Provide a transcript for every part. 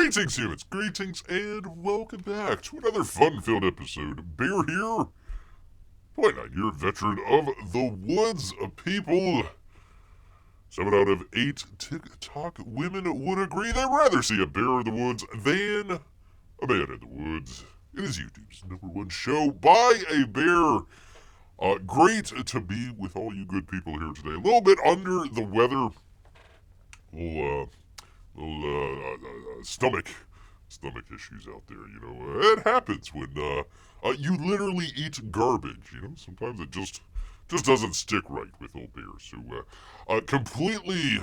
Greetings, humans! Greetings, and welcome back to another fun-filled episode. Bear here, 29-year veteran of the woods people. 7 out of 8 TikTok women would agree they'd rather see a bear in the woods than a man in the woods. It is YouTube's #1 show by a bear. Great to be with all you good people here today. A little bit under the weather. Stomach issues out there, you know. It happens when you literally eat garbage, you know. Sometimes it just doesn't stick right with old Bear. So, completely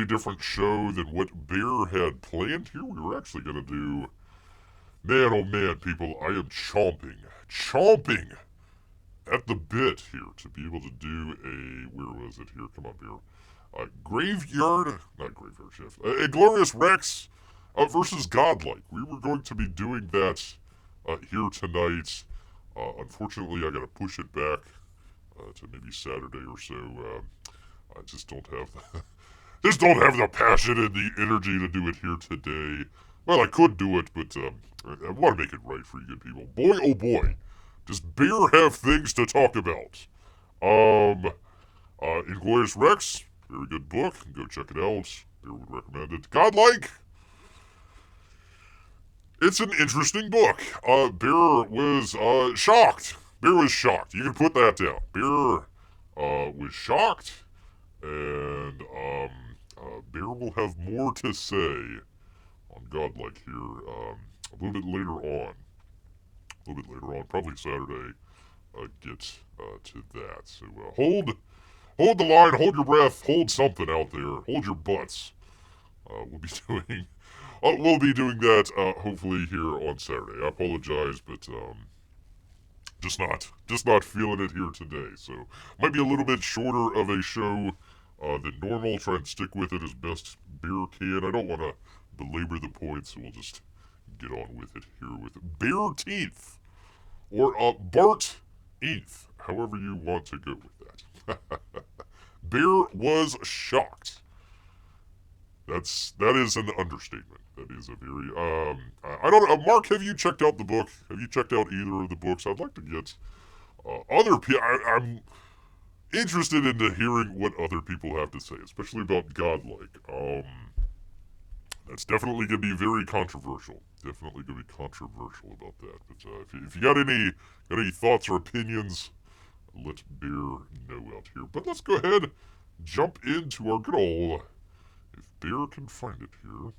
different show than what Bear had planned here. We were actually going to do, man, oh man, people, I am chomping at the bit here to be able to do where was it here? Come on, Bear. Not Graveyard Shift, a Glorious Rex versus Godlike. We were going to be doing that here tonight. Unfortunately, I got to push it back to maybe Saturday or so. I just don't have the passion and the energy to do it here today. Well, I could do it, but I want to make it right for you good people. Boy, oh boy, does Bear have things to talk about. Inglorious Rex, very good book. Go check it out. Bear would recommend it. Godlike, it's an interesting book. Bear was shocked. Bear was shocked. You can put that down. Bear was shocked, and Bear will have more to say on Godlike here a little bit later on. Probably Saturday. Get to that. So hold the line, hold your breath, hold something out there, hold your butts. We'll be doing that hopefully here on Saturday. I apologize, but just not feeling it here today. So might be a little bit shorter of a show than normal. Try and stick with it as best Bear can. I don't want to belabor the point, so we'll just get on with it here with Bearteenth or Bearteenth, however you want to go with that. Bear was shocked. That is an understatement. That is a very I don't know. Marc, have you checked out the book? Have you checked out either of the books? I'd like to get other people. I'm interested in hearing what other people have to say, especially about Godlike. That's definitely going to be very controversial. Definitely going to be controversial about that. But if you got any thoughts or opinions, let Bear know out here. But let's go ahead, jump into our good old, if Bear can find it here,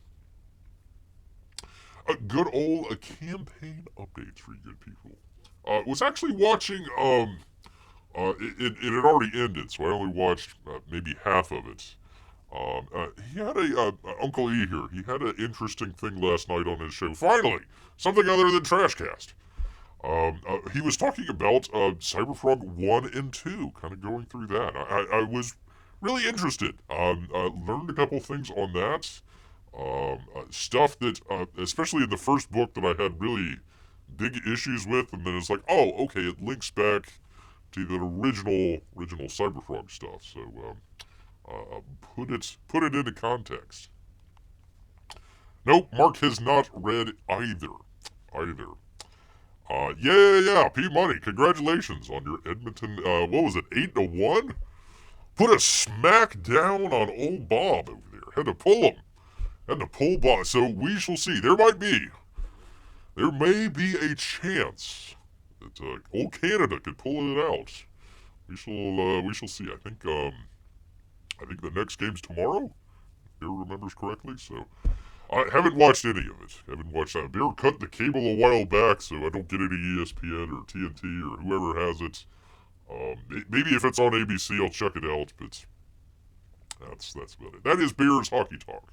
a good old campaign updates for you good people. Was actually watching, it had already ended, so I only watched maybe half of it. He had Uncle E here. He had an interesting thing last night on his show. Finally, something other than Trashcast. He was talking about Cyberfrog 1 and 2, kind of going through that. I was really interested. Learned a couple things on that. Stuff that, especially in the first book, that I had really big issues with, and then it's like, oh, okay, it links back to the original Cyberfrog stuff. So, put it into context. Nope, Marc has not read either. Yeah, P Money, congratulations on your Edmonton, what was it, 8-1? Put a smack down on old Bob over there. Had to pull Bob. So we shall see. There may be a chance that old Canada could pull it out. We shall see. I think the next game's tomorrow, if Bear remembers correctly. So I haven't watched any of it. Haven't watched that. Bear cut the cable a while back, so I don't get any ESPN or TNT or whoever has it. Maybe if it's on ABC, I'll check it out. But that's about it. That is Bear's Hockey Talk.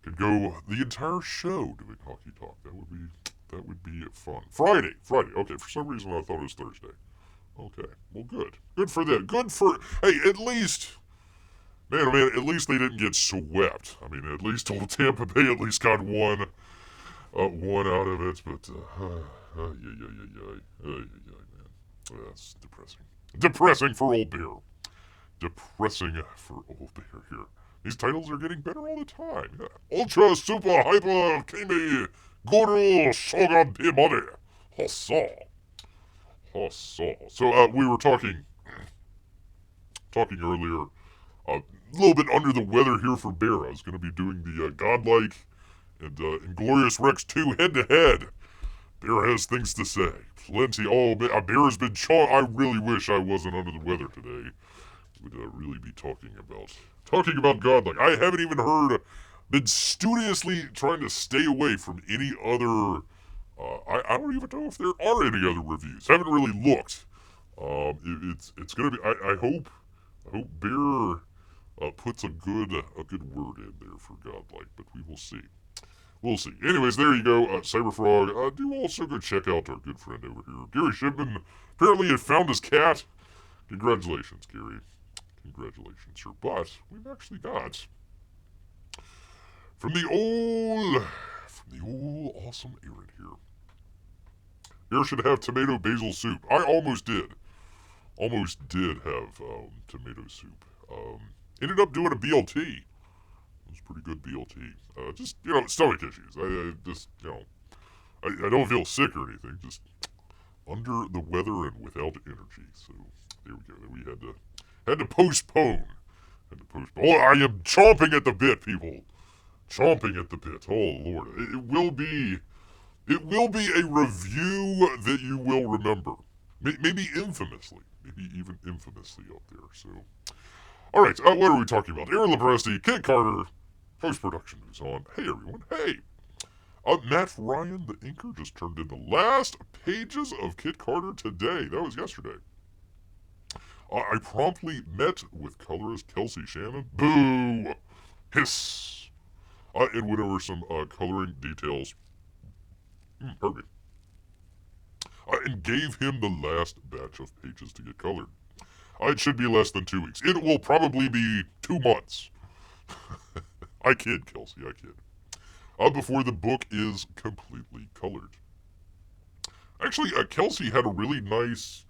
Could go the entire show doing Hockey Talk. That would be fun. Friday. Okay, for some reason I thought it was Thursday. Okay, well, good for them. Hey, at least. Man, at least they didn't get swept. I mean, at least old Tampa Bay at least got one out of it. But, man. That's depressing. Depressing for old Bear. Here. These titles are getting better all the time. Yeah. Ultra Super Hyper Kimi Guru Shogun Pimode. Hossa. Hossa. So, we were talking earlier, a little bit under the weather here for Bear. I was going to be doing the Godlike and Inglorious Rex 2 head-to-head. Bear has things to say. Plenty. Oh, Bear has been I really wish I wasn't under the weather today. Would really be talking about Godlike. I haven't even heard, been studiously trying to stay away from any other, I don't even know if there are any other reviews. Haven't really looked. It's gonna be, I hope Bear puts a good word in there for Godlike, but we will see. We'll see. Anyways, there you go, Cyberfrog. Do also go check out our good friend over here, Gary Shipman. Apparently had found his cat. Congratulations, Gary. Congratulations, sir. But we've actually got from the old awesome Aaron here. Aaron should have tomato basil soup. I almost did. Almost did have tomato soup. Ended up doing a BLT. It was pretty good BLT. Just, stomach issues. I just, I don't feel sick or anything. Just under the weather and without energy. So there we go. We had to postpone. Oh, I am chomping at the bit, people. Chomping at the bit. Oh Lord, it will be a review that you will remember. Maybe infamously. Maybe even infamously out there. So, all right. What are we talking about? Aaron Lepresti, Kit Carter. Post-production is on. Hey everyone. Hey. Matt Ryan, the inker, just turned in the last pages of Kit Carter today. That was yesterday. I promptly met with colorist Kelsey Shannon. Boo! Hiss! And went over some coloring details. Pardon me. And gave him the last batch of pages to get colored. It should be less than 2 weeks. It will probably be 2 months. I kid, Kelsey, I kid. Before the book is completely colored. Actually, Kelsey had a really nice...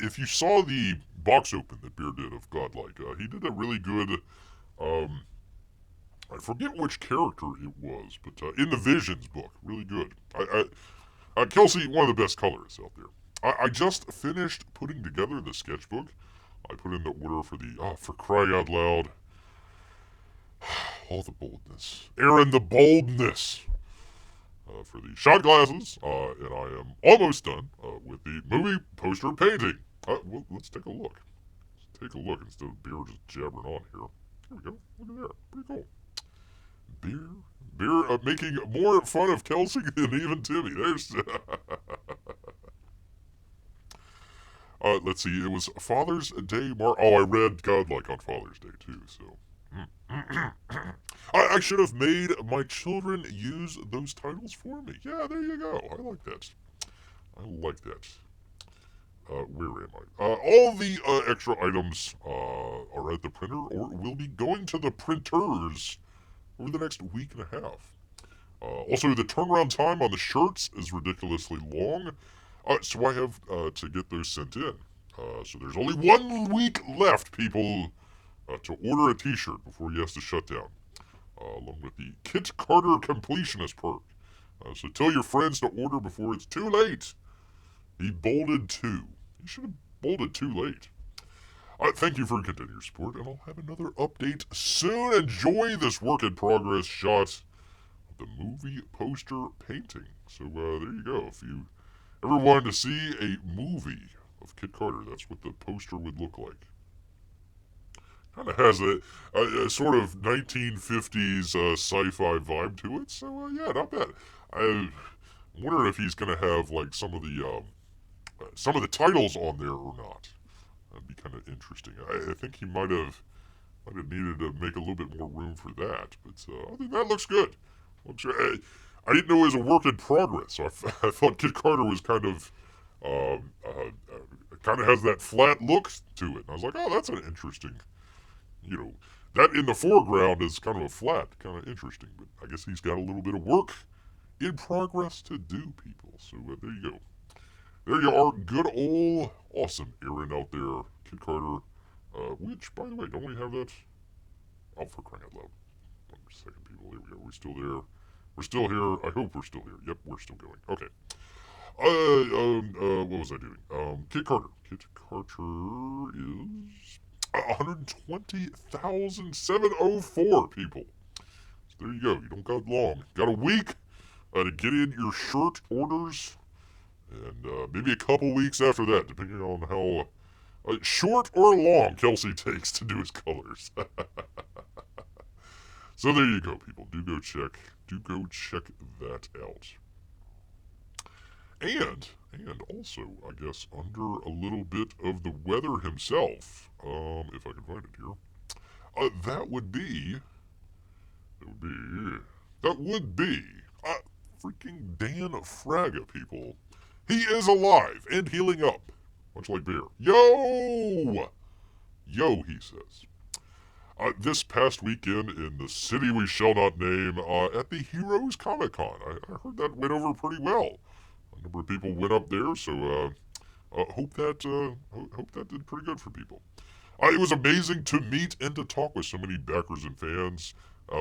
if you saw the box open that Bear did of Godlike, he did a really good... I forget which character it was, but in the Visions book, really good. Kelsey, one of the best colorists out there. I just finished putting together the sketchbook. I put in the order for for crying out loud. All the boldness. Aaron, the boldness. For the shot glasses, and I am almost done with the movie poster painting. Well, let's take a look. Let's take a look instead of Bear just jabbering on here. Here we go. Look at there. Pretty cool. Bear making more fun of Kelsey than even Timmy. There's... let's see. It was Father's Day. I read Godlike on Father's Day, too, so... I should have made my children use those titles for me. Yeah, there you go. I like that. Where am I? All the extra items are at the printer or will be going to the printers over the next week and a half. Also, the turnaround time on the shirts is ridiculously long, so I have to get those sent in. So there's only 1 week left, people, to order a t-shirt before he has to shut down. Along with the Kit Carter Completionist perk. So tell your friends to order before it's too late. He bolded 2. He should have bolded too late. Thank you for continuing your support, and I'll have another update soon. Enjoy this work in progress shot of the movie poster painting. So there you go. If you ever wanted to see a movie of Kit Carter, that's what the poster would look like. Kind of has a sort of 1950s sci-fi vibe to it, so yeah, not bad. I'm wondering if he's gonna have like some of the titles on there or not. That'd be kind of interesting. I think he might have needed to make a little bit more room for that, but I think that looks good. I didn't know it was a work in progress, so I thought Kit Carter was kind of has that flat look to it, and I was like, oh, that's an interesting. That in the foreground is kind of a flat, kind of interesting, but I guess he's got a little bit of work in progress to do, people. So there you go. There you are, good old awesome Aaron out there, Kit Carter, which, by the way, don't we have that? Oh, for crying out loud. 1 second, people. Here we go. We're still there. We're still here. I hope we're still here. Yep, we're still going. Okay. What was I doing? Kit Carter. Kit Carter is 120,704 people. So there you go. You don't got long. Got a week to get in your shirt orders, and maybe a couple weeks after that, depending on how short or long Kelsey takes to do his colors. So there you go, people. Do go check that out. And also, I guess, under a little bit of the weather himself, if I can find it here, that would be freaking Dan Fragga, people. He is alive and healing up, much like Bear. Yo, he says. This past weekend in the city we shall not name, at the Heroes Comic Con, I heard that went over pretty well. A number of people went up there, so hope that did pretty good for people. It was amazing to meet and to talk with so many backers and fans.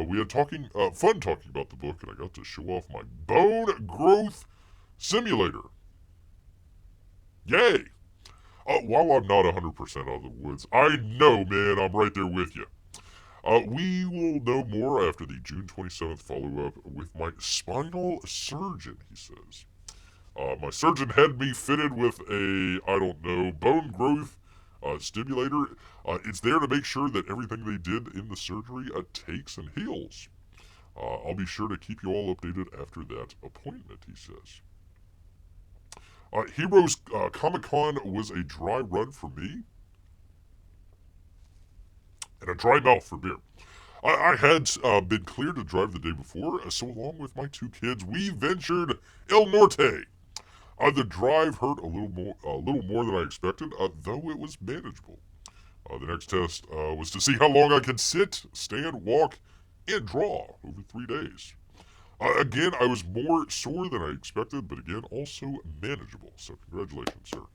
We had fun talking about the book, and I got to show off my bone growth simulator. Yay! While I'm not 100% out of the woods, I know, man, I'm right there with you. We will know more after the June 27th follow-up with my spinal surgeon, he says. My surgeon had me fitted with a, bone growth stimulator. It's there to make sure that everything they did in the surgery takes and heals. I'll be sure to keep you all updated after that appointment, he says. Heroes Comic-Con was a dry run for me and a dry mouth for Bear. I had been cleared to drive the day before, so along with my 2 kids, we ventured El Norte. The drive hurt a little more than I expected, though it was manageable. The next test was to see how long I could sit, stand, walk, and draw over 3 days. Again, I was more sore than I expected, but again, also manageable. So congratulations, sir.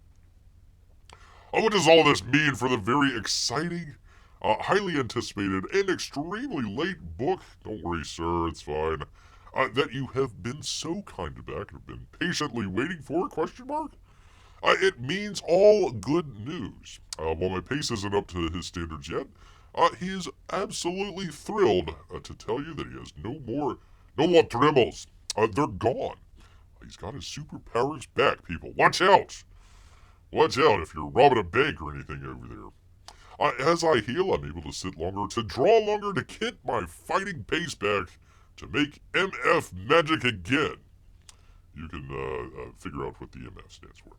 What does all this mean for the very exciting, highly anticipated, and extremely late book? Don't worry, sir, it's fine. That you have been so kind to back and have been patiently waiting for, ? It means all good news. While my pace isn't up to his standards yet, he is absolutely thrilled to tell you that he has no more Dremels. They're gone. He's got his superpowers back, people. Watch out! Watch out if you're robbing a bank or anything over there. As I heal, I'm able to sit longer, to draw longer, to get my fighting pace back, to make MF magic again. You can figure out what the MF stands for.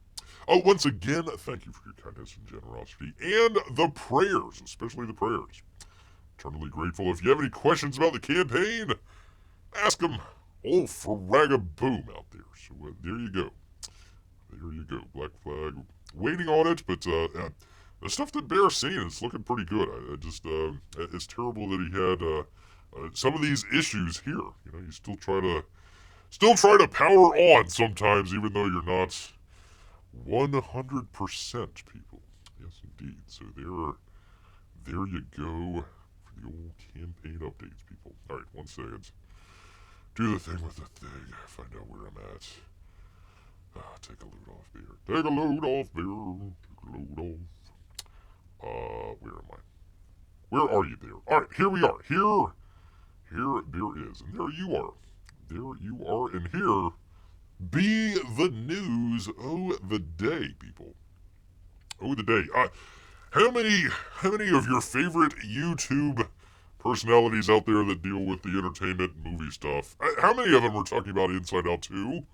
Once again, thank you for your kindness and generosity, and the prayers, especially the prayers. Eternally grateful. If you have any questions about the campaign, ask them. Old Fragga boom out there. So there you go. There you go. Black Flag. Waiting on it, but the stuff that Bear's seen is looking pretty good. It's terrible that he had some of these issues here. You know, you still try to power on sometimes, even though you're not 100% people. Yes, indeed. So there you go for the old campaign updates, people. All right, 1 second. Do the thing with the thing. Find out where I'm at. Take a load off Bear. Take a load off Bear. Take a load off. Where am I? Where are you, Bear? All right, here we are. Here Bear is, and there you are. There you are, and here be the news. Oh, the day, people. Oh, the day. How many of your favorite YouTube personalities out there that deal with the entertainment movie stuff, how many of them are talking about Inside Out 2?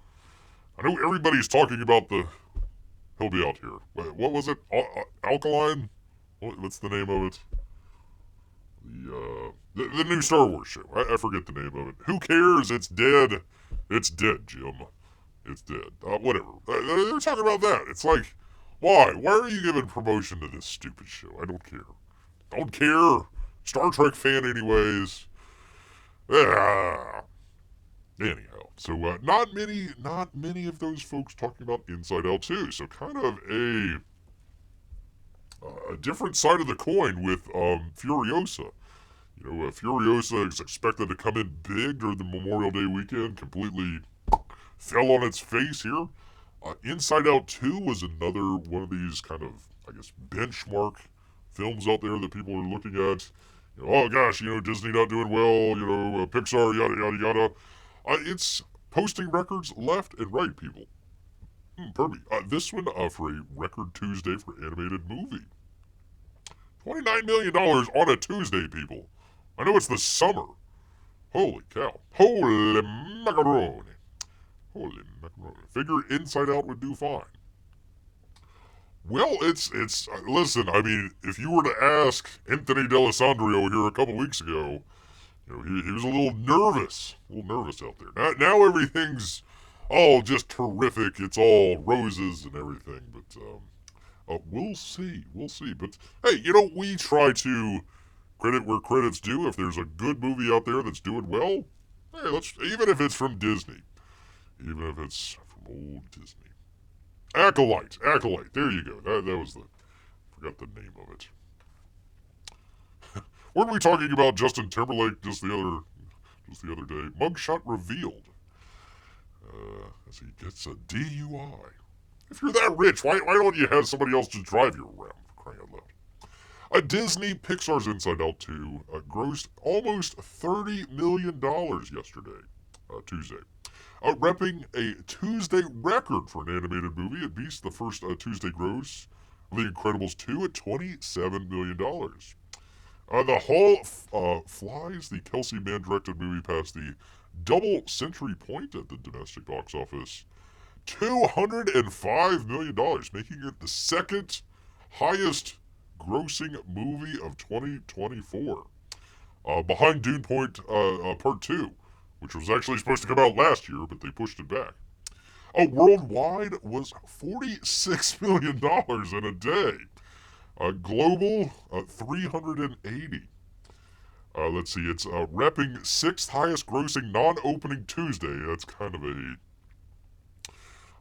I know everybody's talking about he'll be out here. What was it? Alkaline? What's the name of it? The new Star Wars show. I forget the name of it. Who cares? It's dead. It's dead, Jim. It's dead. Whatever. They're talking about that. It's like, why? Why are you giving promotion to this stupid show? I don't care. Don't care. Star Trek fan anyways. Anyhow, so not many of those folks talking about Inside Out 2. So kind of a different side of the coin with Furiosa. Furiosa is expected to come in big during the Memorial Day weekend, completely fell on its face here. Inside Out 2 was another one of these kind of, I guess, benchmark films out there that people are looking at. Oh gosh, Disney not doing well, Pixar, yada, yada, yada. It's posting records left and right, people. Pardon me. This one for a record Tuesday for animated movie. $29 million on a Tuesday, people. I know it's the summer. Holy cow. Holy macaroni. Holy macaroni. Figure Inside Out would do fine. Well, listen, I mean, if you were to ask Anthony D'Alessandro here a couple weeks ago, he was a little nervous out there. Now everything's all just terrific. It's all roses and everything, but we'll see. But hey, we try to credit where credit's due. If there's a good movie out there that's doing well, hey, even if it's from Disney, even if it's from old Disney. Acolyte. There you go. That was forgot the name of it. Weren't we talking about Justin Timberlake just the other day? Mugshot revealed as he gets a DUI. If you're that rich, why don't you have somebody else just drive you around, for crying out loud? Disney Pixar's Inside Out 2 grossed almost $30 million yesterday, Tuesday. Repping a Tuesday record for an animated movie. It beats the first Tuesday gross of The Incredibles 2 at $27 million. The Hall flies the Kelsey man-directed movie past the double-century point at the domestic box office. $205 million, making it the second highest grossing movie of 2024. Behind Dune Point Part 2, which was actually supposed to come out last year, but they pushed it back. Worldwide was $46 million in a day. Global, 380. Let's see, it's repping sixth highest grossing non-opening Tuesday. That's kind of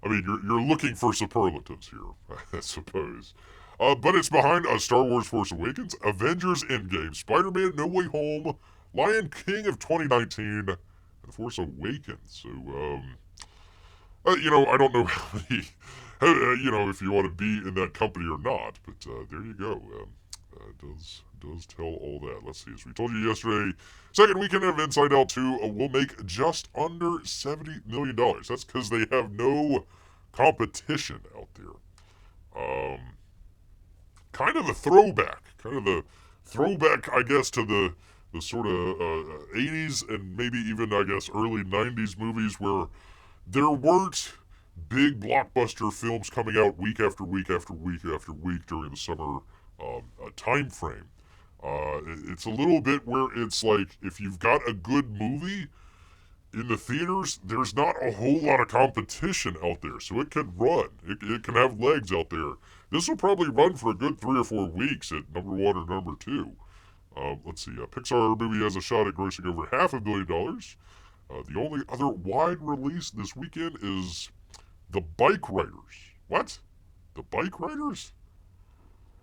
you're looking for superlatives here, I suppose. But it's behind Star Wars Force Awakens, Avengers Endgame, Spider-Man No Way Home, Lion King of 2019, and Force Awakens. So, I don't know how many, if you want to be in that company or not, but there you go. Does tell all that. Let's see, as we told you yesterday, second weekend of Inside Out 2 will make just under $70 million. That's because they have no competition out there. Kind of a throwback, I guess, to the sort of 80s and maybe even, I guess, early 90s movies where there weren't big blockbuster films coming out week after week after week after week during the summer time frame. It's a little bit where it's like, if you've got a good movie in the theaters, there's not a whole lot of competition out there, so it can run. It can have legs out there. This will probably run for a good 3 or 4 weeks at number 1 or number 2. Let's see, a Pixar movie has a shot at grossing over $500 million. The only other wide release this weekend is The Bike Riders. What? The Bike Riders?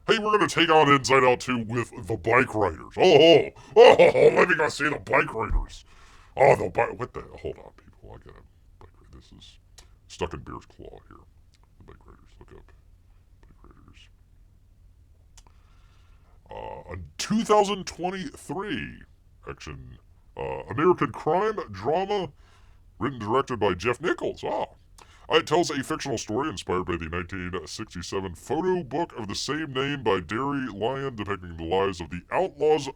Hey, we're going to take on Inside Out 2 with The Bike Riders. Oh, let me go see The Bike Riders. Oh, what the, hold on, people. I got a Bike Rider. This is stuck in Bear's Claw here. The Bike Riders, look up. Bike Riders. A 2023 action American crime drama written and directed by Jeff Nichols. It tells a fictional story inspired by the 1967 photo book of the same name by Derry Lyon, depicting the lives of the Outlaws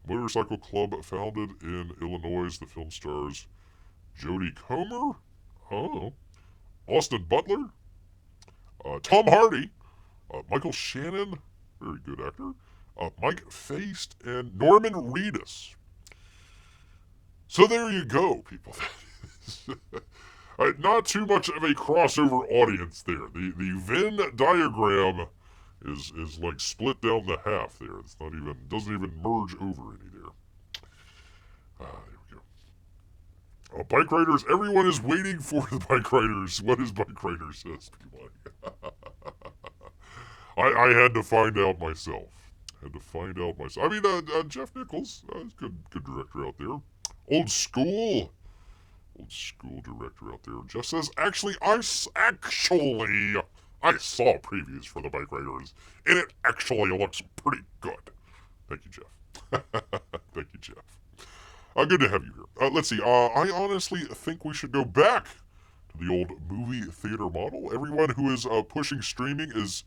Motorcycle Club founded in Illinois. The film stars Jodie Comer, Austin Butler, Tom Hardy, Michael Shannon, very good actor, Mike Feist, and Norman Reedus. So there you go, people. Not too much of a crossover audience there. The Venn diagram is like split down the half there. It's not even, doesn't even merge over any there. There we go. Bike Riders, everyone is waiting for the Bike Riders. What is Bike Riders, says people. I had to find out myself. Had to find out myself. I mean, Jeff Nichols, good director out there. Old school director out there. Jeff says, actually, I saw previews for the Bike Riders, and it actually looks pretty good. Thank you, Jeff. Thank you, Jeff. Good to have you here. Let's see. I honestly think we should go back to the old movie theater model. Everyone who is pushing streaming is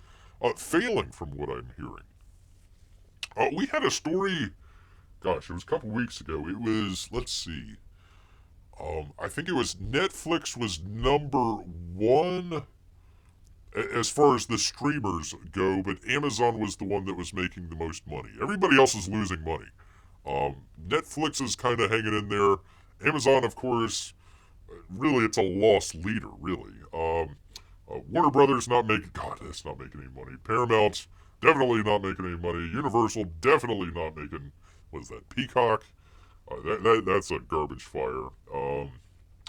failing from what I'm hearing. We had a story, gosh, it was a couple weeks ago. It was, let's see. I think it was Netflix was number one as far as the streamers go, but Amazon was the one that was making the most money. Everybody else is losing money. Netflix is kind of hanging in there. Amazon, of course, really it's a lost leader, really. Warner Brothers not making, God, that's not making any money. Paramount, definitely not making any money. Universal, definitely not making, what is that, Peacock? That's a garbage fire.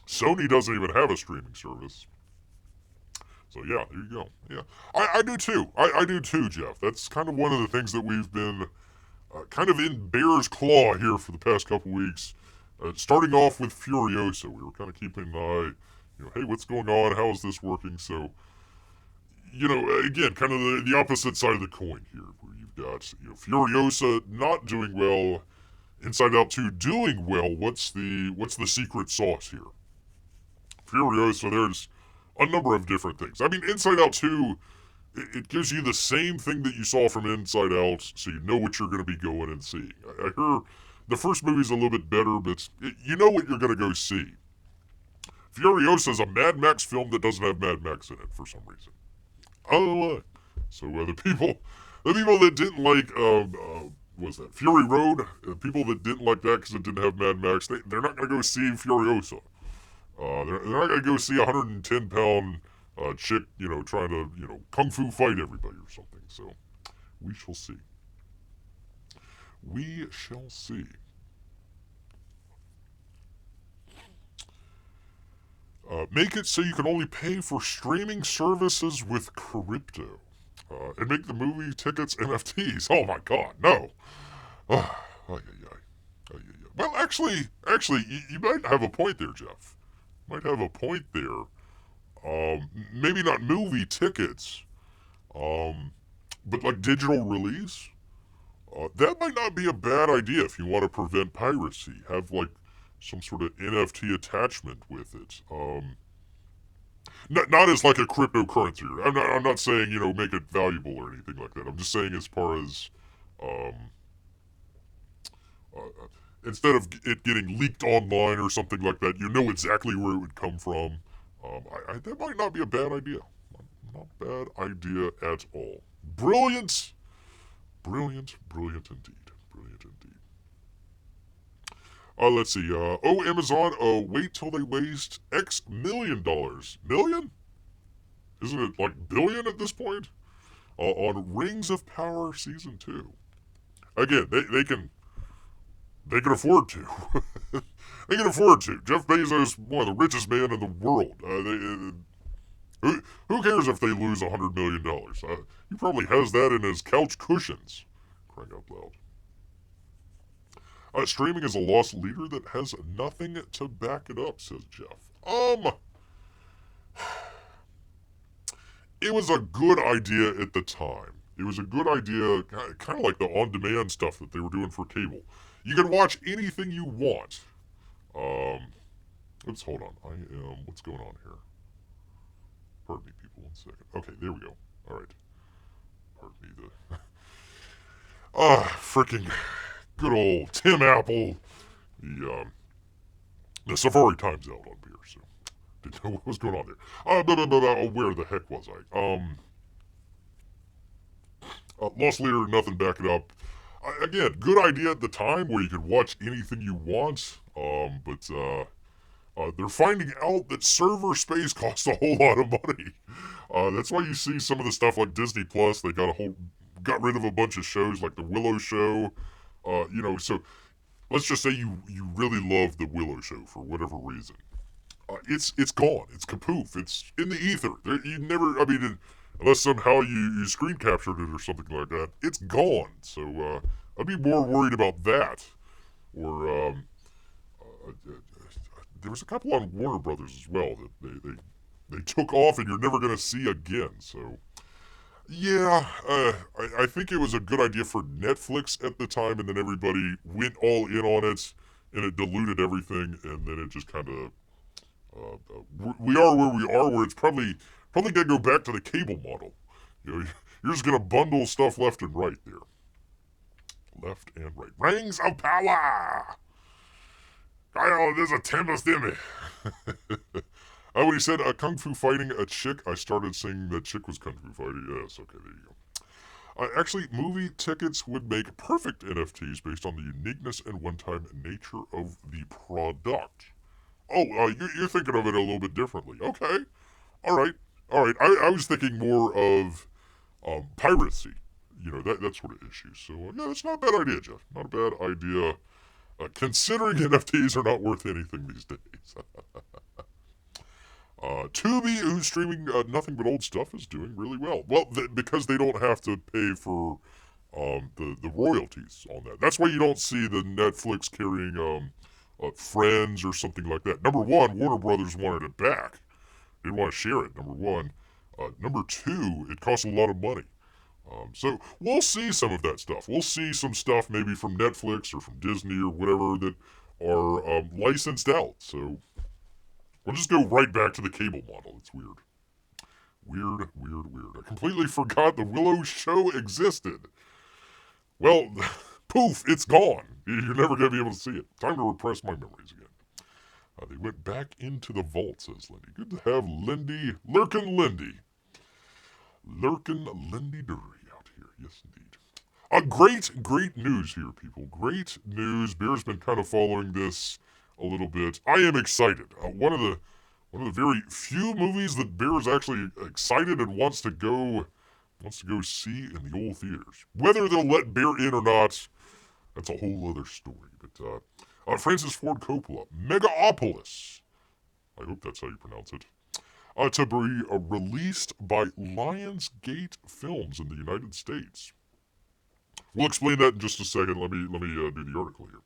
Sony doesn't even have a streaming service. So yeah, there you go. Yeah, I do too. I do too, Jeff. That's kind of one of the things that we've been kind of in bear's claw here for the past couple weeks. Starting off with Furiosa, we were kind of keeping an eye, hey, what's going on? How is this working? So, again, kind of the opposite side of the coin here, where you've got Furiosa not doing well, Inside Out 2 doing well. What's the secret sauce here? Furiosa, there's a number of different things. I mean, Inside Out 2, it gives you the same thing that you saw from Inside Out, so you know what you're going to be going and seeing. I hear the first movie's a little bit better, but you know what you're going to go see. Furiosa is a Mad Max film that doesn't have Mad Max in it for some reason. I don't know why. So the people that didn't like, what was that, Fury Road, people that didn't like that because it didn't have Mad Max, they're not going to go see Furiosa. They're not going to go see a 110-pound chick, trying to, kung fu fight everybody or something. So, we shall see. We shall see. Make it so you can only pay for streaming services with crypto. And make the movie tickets NFTs. Oh my god, no. Well, actually, you might have a point there, Jeff. Might have a point there. Maybe not movie tickets, but like digital release. That might not be a bad idea if you want to prevent piracy. Have like some sort of NFT attachment with it. Not as like a cryptocurrency. I'm not saying, make it valuable or anything like that. I'm just saying as far as, instead of it getting leaked online or something like that, you know exactly where it would come from. That might not be a bad idea. Not bad idea at all. Brilliant. Brilliant indeed. Brilliant indeed. Let's see. Amazon, wait till they waste X $million. Million? Isn't it like billion at this point? On Rings of Power Season 2. Again, they can afford to. They can afford to. Jeff Bezos, one of the richest men in the world. Who cares if they lose $100 million? He probably has that in his couch cushions. Crying out loud. Streaming is a lost leader that has nothing to back it up, says Jeff. It was a good idea at the time. It was a good idea, kind of like the on-demand stuff that they were doing for cable. You can watch anything you want. Let's hold on. What's going on here? Pardon me, people, 1 second. Okay, there we go. All right. Pardon me, freaking good old Tim Apple. The Safari Time's out on beer, so didn't know what was going on there. Where the heck was I? Lost leader, nothing back it up. Again, good idea at the time where you could watch anything you want, but they're finding out that server space costs a whole lot of money. That's why you see some of the stuff like Disney Plus. They got rid of a bunch of shows like the Willow Show. So let's just say you really love the Willow Show for whatever reason. It's gone. It's kapoof. It's in the ether. unless somehow you screen captured it or something like that, it's gone. So I'd be more worried about that. Or there was a couple on Warner Brothers as well that they took off and you're never going to see again. So yeah, I think it was a good idea for Netflix at the time, and then everybody went all in on it, and it diluted everything, and then it just kind of we are where we are, where it's probably gonna go back to the cable model. You know, you're just gonna bundle stuff left and right there, left and right. Rings of power. Kyle, there's a tempest in me. When he said kung fu fighting a chick, I started saying that chick was kung fu fighting. Yes, okay, there you go. Actually, movie tickets would make perfect NFTs based on the uniqueness and one-time nature of the product. Oh, you're thinking of it a little bit differently. Okay, all right. I was thinking more of piracy, that sort of issue. So yeah, that's not a bad idea, Jeff. Not a bad idea. Considering NFTs are not worth anything these days. Tubi, who's streaming nothing but old stuff, is doing really well. Well, because they don't have to pay for the royalties on that. That's why you don't see the Netflix carrying Friends or something like that. Number one, Warner Brothers wanted it back. They didn't want to share it, number one. Number two, it costs a lot of money. So we'll see some of that stuff. We'll see some stuff maybe from Netflix or from Disney or whatever that are licensed out. So we'll just go right back to the cable model. It's weird. Weird. I completely forgot the Willow show existed. Well, poof, it's gone. You're never going to be able to see it. Time to repress my memories again. They went back into the vault, says Lindy. Good to have Lurkin' Lindy Dury out here. Yes, indeed. Great news here, people. Great news. Bear's been kind of following this a little bit. I am excited. One of the very few movies that Bear is actually excited and wants to go see in the old theaters. Whether they'll let Bear in or not, that's a whole other story. But Francis Ford Coppola, Megalopolis. I hope that's how you pronounce it. To be released by Lionsgate Films in the United States. We'll explain that in just a second. Let me do the article here.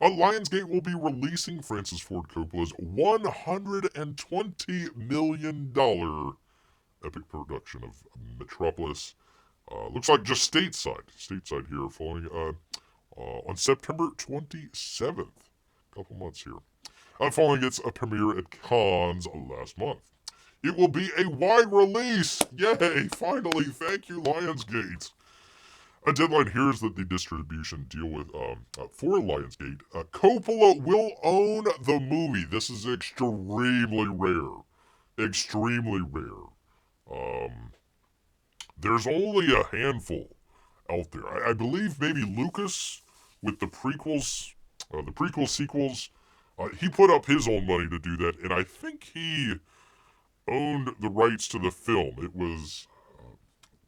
Lionsgate will be releasing Francis Ford Coppola's $120 million epic production of Metropolis. Looks like just stateside here, falling on September 27th. A couple months here. Following its premiere at Cannes last month. It will be a wide release. Yay, finally. Thank you, Lionsgate. A deadline here is that the distribution deal with for Lionsgate, Coppola will own the movie. This is extremely rare. There's only a handful out there. I believe maybe Lucas with the prequels, sequels. He put up his own money to do that, and I think he owned the rights to the film. It was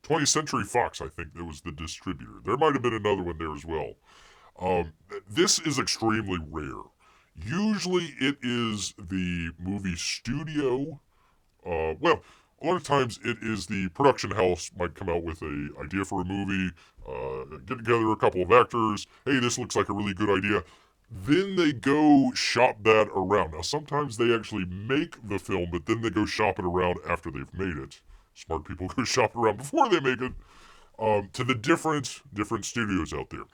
20th Century Fox, I think, that was the distributor. There might have been another one there as well. This is extremely rare. Usually it is the movie studio. A lot of times it is the production house might come out with an idea for a movie, get together a couple of actors. Hey, this looks like a really good idea. Then they go shop that around. Now, sometimes they actually make the film, but then they go shop it around after they've made it. Smart people go shop around before they make it to the different studios out there.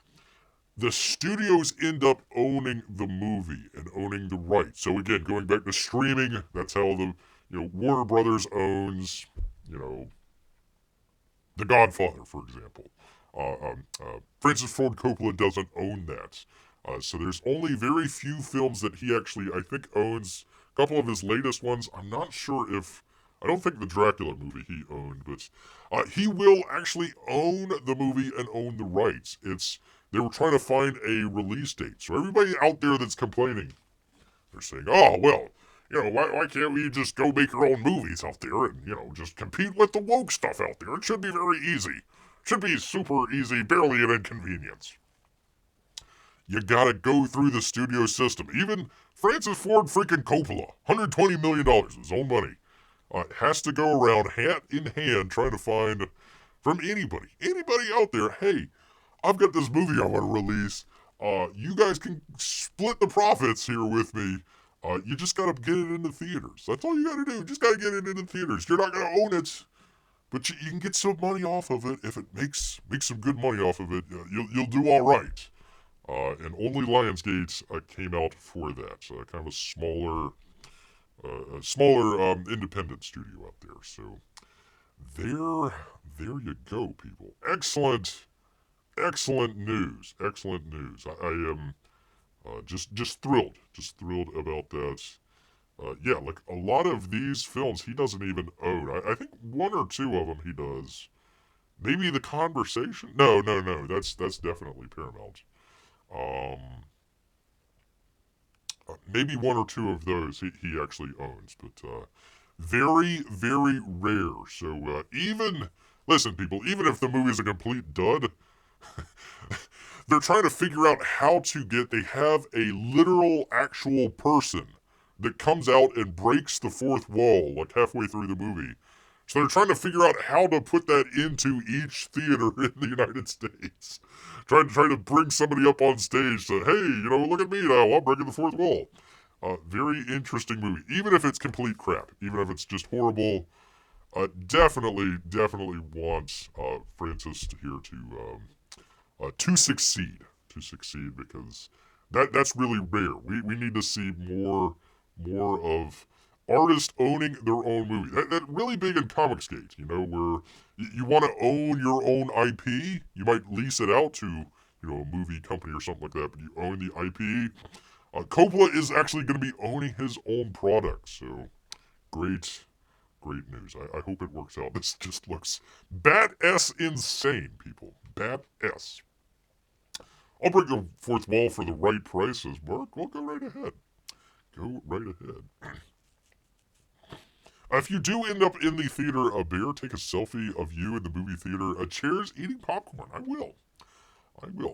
The studios end up owning the movie and owning the rights. So again, going back to streaming, that's how the Warner Brothers owns The Godfather, for example. Francis Ford Coppola doesn't own that. So there's only very few films that he actually, I think, owns. A couple of his latest ones, I'm not sure if, I don't think the Dracula movie he owned, but he will actually own the movie and own the rights. They were trying to find a release date. So everybody out there that's complaining, they're saying, oh, well, why can't we just go make our own movies out there and, just compete with the woke stuff out there? It should be very easy. It should be super easy, barely an inconvenience. You gotta go through the studio system. Even Francis Ford freaking Coppola, $120 million of his own money. has to go around hat in hand trying to find from anybody out there, hey, I've got this movie I want to release. You guys can split the profits here with me. You just gotta get it into theaters. That's all you gotta do. Just gotta get it into theaters. You're not gonna own it, but you can get some money off of it. If it makes some good money off of it, you'll do all right. And only Lionsgate came out for that. Kind of a smaller independent studio out there. So there you go, people. Excellent news. Excellent news. I am just thrilled about that. Yeah, like a lot of these films he doesn't even own. I think one or two of them he does. Maybe The Conversation? No. That's definitely Paramount. Maybe one or two of those he actually owns, but very rare. So listen, people, even if the movie is a complete dud, they're trying to figure out how to they have a literal actual person that comes out and breaks the fourth wall like halfway through the movie. So they're trying to figure out how to put that into each theater in the United States. Trying to bring somebody up on stage to, hey, look at me now, I'm breaking the fourth wall. Very interesting movie. Even if it's complete crap, even if it's just horrible, definitely want Francis here to succeed. Because that's really rare. We need to see more of artists owning their own movie. That really big in Comicsgate, where you want to own your own IP. You might lease it out to, a movie company or something like that, but you own the IP. Coppola is actually going to be owning his own product, so great news. I hope it works out. This just looks bat-ass insane, people. Bat-ass. I'll break the fourth wall for the right price, says Marc. Well, go right ahead. If you do end up in the theater, Bear, take a selfie of you in the movie theater, chairs eating popcorn. I will.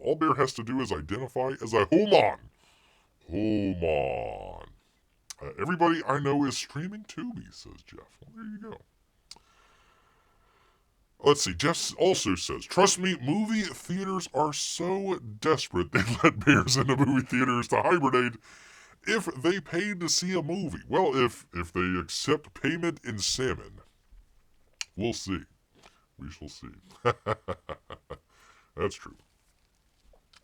All Bear has to do is identify as a home on. Everybody I know is streaming Tubi, says Jeff. Well, there you go. Let's see, Jeff also says, trust me, movie theaters are so desperate they let bears into movie theaters to hibernate if they paid to see a movie. Well, if they accept payment in salmon, we'll see. We shall see. That's true.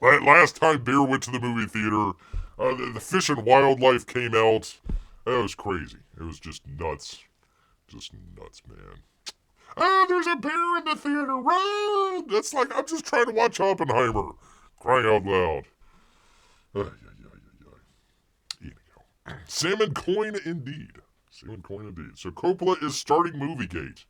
Last time Bear went to the movie theater, the Fish and Wildlife came out. That was crazy. It was just nuts. Just nuts, man. There's a bear in the theater. Run! That's like, I'm just trying to watch Oppenheimer. Crying out loud. Anyhow. Salmon coin indeed. So Coppola is starting Moviegate.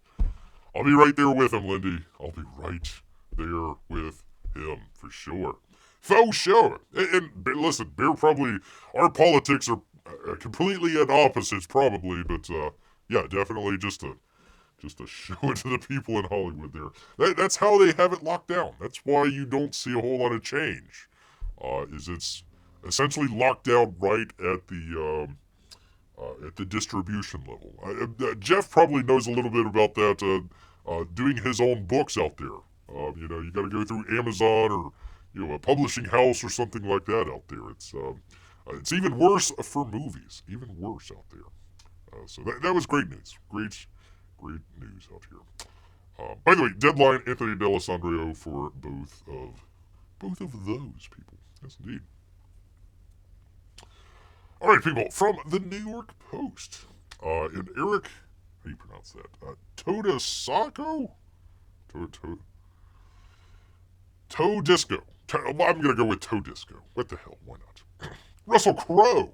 I'll be right there with him, Lindy. I'll be right there with him, for sure. Faux sure. And listen, Bear probably, our politics are completely at opposites, probably, but yeah, definitely just to show it to the people in Hollywood there. That's how they have it locked down. That's why you don't see a whole lot of change. Is it's essentially locked down right at the distribution level. Jeff probably knows a little bit about that, doing his own books out there. You got to go through Amazon or, a publishing house or something like that out there. It's even worse for movies. Even worse out there. So that was great news. Great news out here. By the way, deadline Anthony D'Alessandro for both of those people. Yes, indeed. All right, people, from the New York Post. And Eric, how do you pronounce that? Todisco? Todisco. I'm going to go with Todisco. What the hell? Why not? Russell Crowe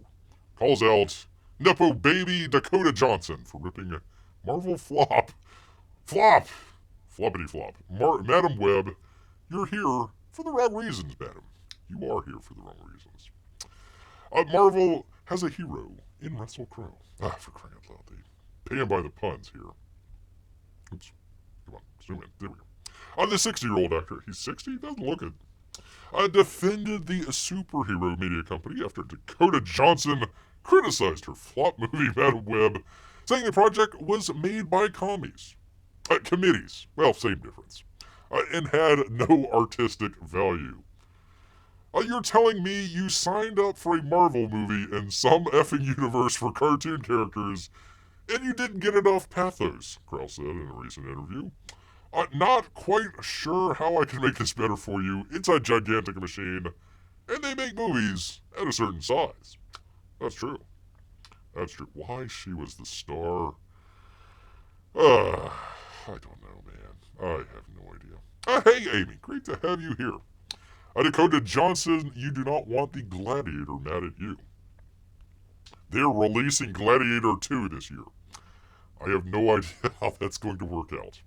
calls out Nepo baby Dakota Johnson for ripping Marvel floppity flop. Madam Web, you're here for the wrong reasons, madam. You are here for the wrong reasons. Marvel has a hero in Russell Crowe. For crying out loud, they pay him by the puns here. Oops. Come on, zoom in. There we go. The 60-year-old actor, he's 60? Doesn't look it. Defended the superhero media company after Dakota Johnson criticized her flop movie Madam Web, saying the project was made by committees, well, same difference, and had no artistic value. You're telling me you signed up for a Marvel movie in some effing universe for cartoon characters, and you didn't get enough pathos, Krell said in a recent interview. Not quite sure how I can make this better for you. It's a gigantic machine, and they make movies at a certain size. That's true. That's true. Why she was the star? I don't know, man. I have no idea. Hey, Amy. Great to have you here. Dakota Johnson, you do not want the Gladiator mad at you. They're releasing Gladiator 2 this year. I have no idea how that's going to work out.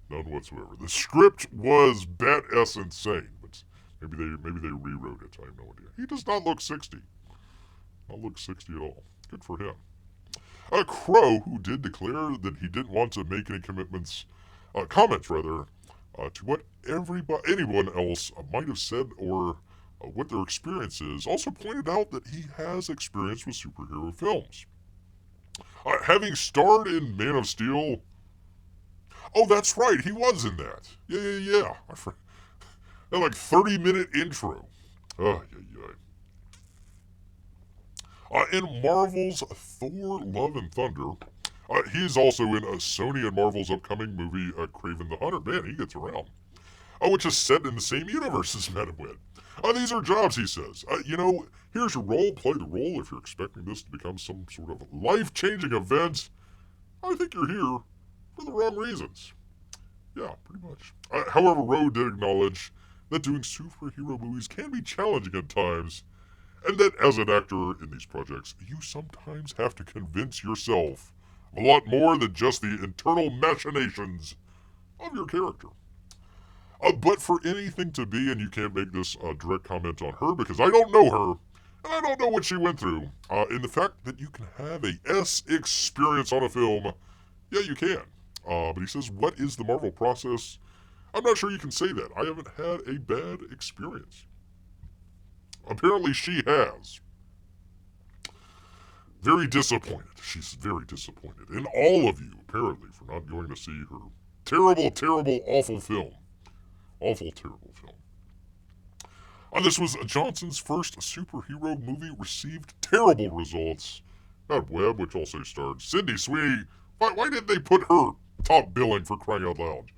None whatsoever. The script was bat-ass insane, but maybe they rewrote it. I have no idea. He does not look 60. Not look 60 at all. Good for him. Crow, who did declare that he didn't want to make any comments, to what anyone else might have said or what their experience is, also pointed out that he has experience with superhero films. Having starred in Man of Steel. Oh, that's right, he was in that. Yeah. That like 30-minute intro. In Marvel's Thor: Love and Thunder, he is also in Sony and Marvel's upcoming movie, Kraven the Hunter. Man, he gets around. Which is set in the same universe as Men of Win. These are jobs, he says. Here's your role. Play the role. If you're expecting this to become some sort of life-changing event, I think you're here for the wrong reasons. Yeah, pretty much. However, Rowe did acknowledge that doing superhero movies can be challenging at times, and that as an actor in these projects, you sometimes have to convince yourself a lot more than just the internal machinations of your character. But for anything to be, and you can't make this direct comment on her because I don't know her, and I don't know what she went through, in the fact that you can have a S experience on a film, yeah, you can. But he says, what is the Marvel process? I'm not sure you can say that. I haven't had a bad experience. Apparently she has. Very disappointed. She's very disappointed. In all of you, apparently, for not going to see her terrible, terrible, awful film. Awful, terrible film. This was Johnson's first superhero movie, received terrible results. That Webb, which also starred Sydney Sweeney. Why did they put her top billing, for crying out loud?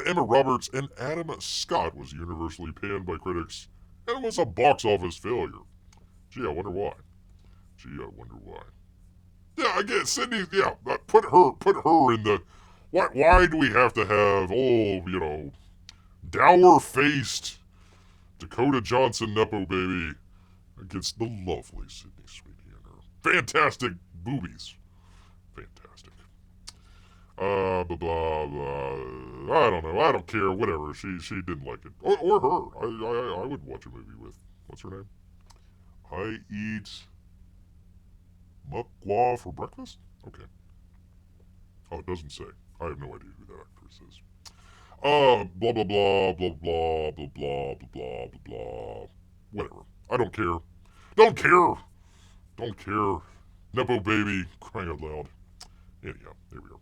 Emma Roberts and Adam Scott was universally panned by critics, and it was a box office failure. Gee, I wonder why. Yeah, I guess Sydney. Yeah, put her in the. Why do we have to have dour-faced Dakota Johnson Nepo baby against the lovely Sydney Sweeney and her fantastic boobies? Fantastic. Blah blah blah. I don't know. I don't care. Whatever. She didn't like it, or her. I would watch a movie with. What's her name? I eat mukwa for breakfast? Okay. Oh, it doesn't say. I have no idea who that actress is. Blah, blah, blah, blah, blah, blah, blah, blah, blah, blah, blah. Whatever. I don't care. Don't care. Nepo baby, crying out loud. Anyhow, there we go.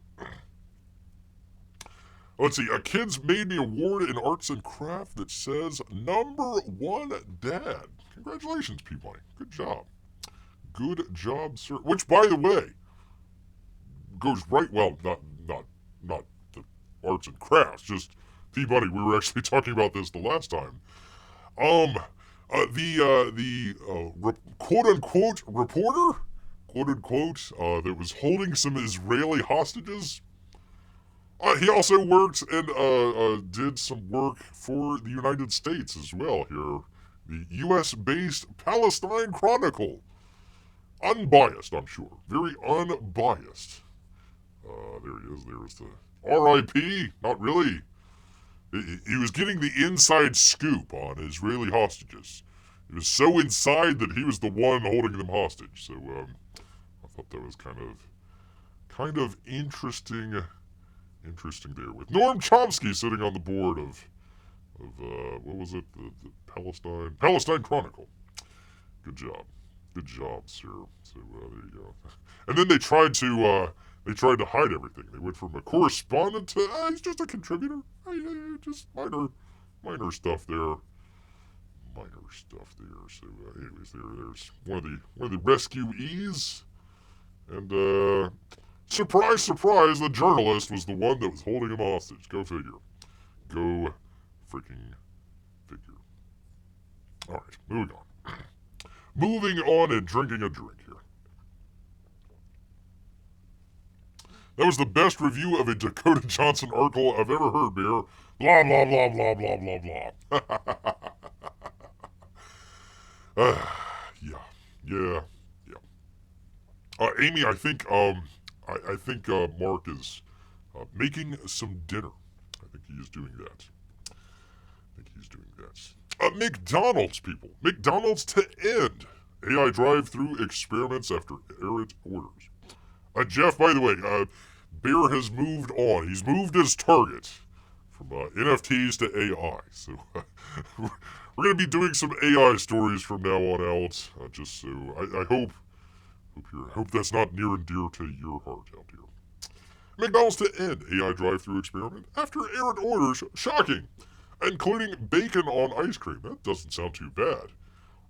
Let's see. Kids made me award in arts and craft that says #1 dad. Congratulations, Peabody. Good job. Good job, sir. Which, by the way, goes right, well, not the arts and crafts, just Peabody. We were actually talking about this the last time. The quote-unquote reporter, quote-unquote, that was holding some Israeli hostages, he also worked and did some work for the United States as well here. The US-based Palestine Chronicle. Unbiased, I'm sure. Very unbiased. There he is. There's the R.I.P. Not really. He was getting the inside scoop on Israeli hostages. He was so inside that he was the one holding them hostage. So I thought that was kind of interesting there. With Noam Chomsky sitting on the board of what was it? The Palestine Chronicle. Good job. Good job, sir. So there you go. And then they tried to hide everything. They went from a correspondent to he's just a contributor. Just minor stuff there. Minor stuff there. So anyways, there's one of the rescuees, and surprise, surprise, the journalist was the one that was holding him hostage. Go figure. Go freaking figure. All right, moving on. Moving on and drinking a drink here. That was the best review of a Dakota Johnson article I've ever heard, Bear. Blah, blah, blah, blah, blah, blah, blah. Yeah. Amy, I think Marc is making some dinner. I think he is doing that. McDonald's, people. McDonald's to end AI drive-through experiments after errant orders. Jeff, by the way, Bear has moved on. He's moved his target from NFTs to AI. So we're going to be doing some AI stories from now on out. Just so I hope that's not near and dear to your heart out here. McDonald's to end AI drive-through experiment after errant orders. Shocking. Including bacon on ice cream. That doesn't sound too bad.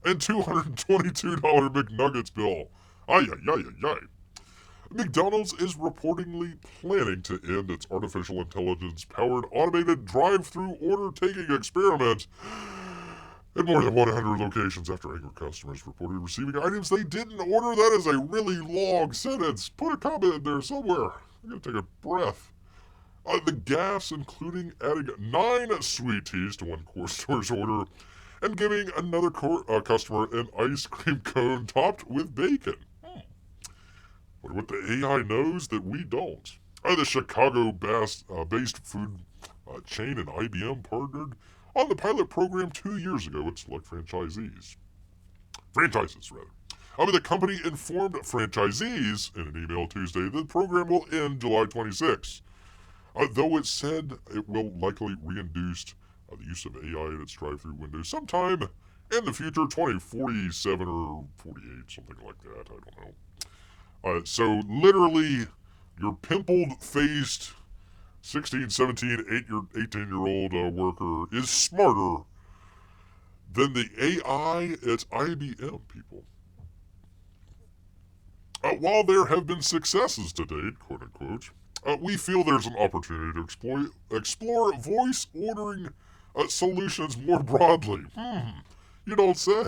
And $222 McNuggets bill. Ay. McDonald's is reportedly planning to end its artificial intelligence-powered automated drive-through order-taking experiment at more than 100 locations after angry customers reported receiving items they didn't order. That is a really long sentence. Put a comment in there somewhere. I'm going to take a breath. The gaffes, including adding 9 sweet teas to one store's order and giving another customer an ice cream cone topped with bacon. Wonder what the AI knows that we don't. The Chicago-based food chain and IBM partnered on the pilot program 2 years ago to select franchises. The company informed franchisees in an email Tuesday that the program will end July 26. Though it said it will likely reintroduce the use of AI in its drive-through windows sometime in the future, 2047 or 48, something like that, I don't know. So literally, your pimpled-faced 16, 17, 18-year-old worker is smarter than the AI at IBM, people. While there have been successes to date, quote-unquote, we feel there's an opportunity to explore voice ordering solutions more broadly. You don't say.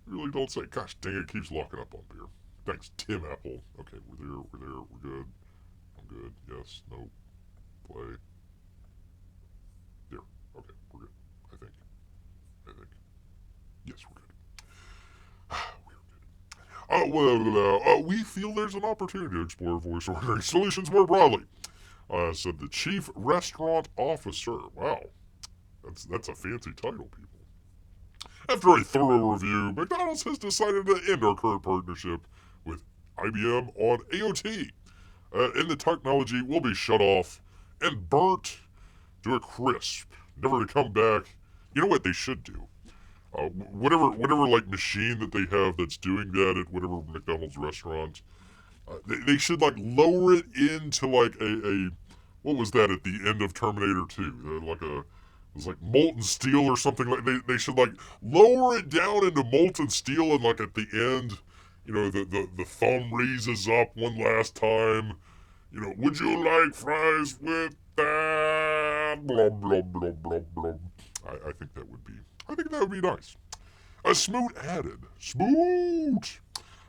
You really don't say. Gosh dang it, keeps locking up on Beer. Thanks, Tim Apple. Okay, we're there, we're good. I'm good. Yes, no, play. There. Okay, we're good. I think. Yes, we're good. We feel there's an opportunity to explore voice ordering solutions more broadly, said the chief restaurant officer. Wow, that's a fancy title, people. After a thorough review, McDonald's has decided to end our current partnership with IBM on AOT, and the technology will be shut off and burnt to a crisp, never to come back. You know what they should do? Whatever like machine that they have that's doing that at whatever McDonald's restaurant, they should like lower it into like a what was that at the end of Terminator 2? It was like molten steel or something like. They should like lower it down into molten steel, and like at the end, you know, the thumb raises up one last time. You know, would you like fries with that? Blah blah blah blah blah. I think that would be nice. Smoot added,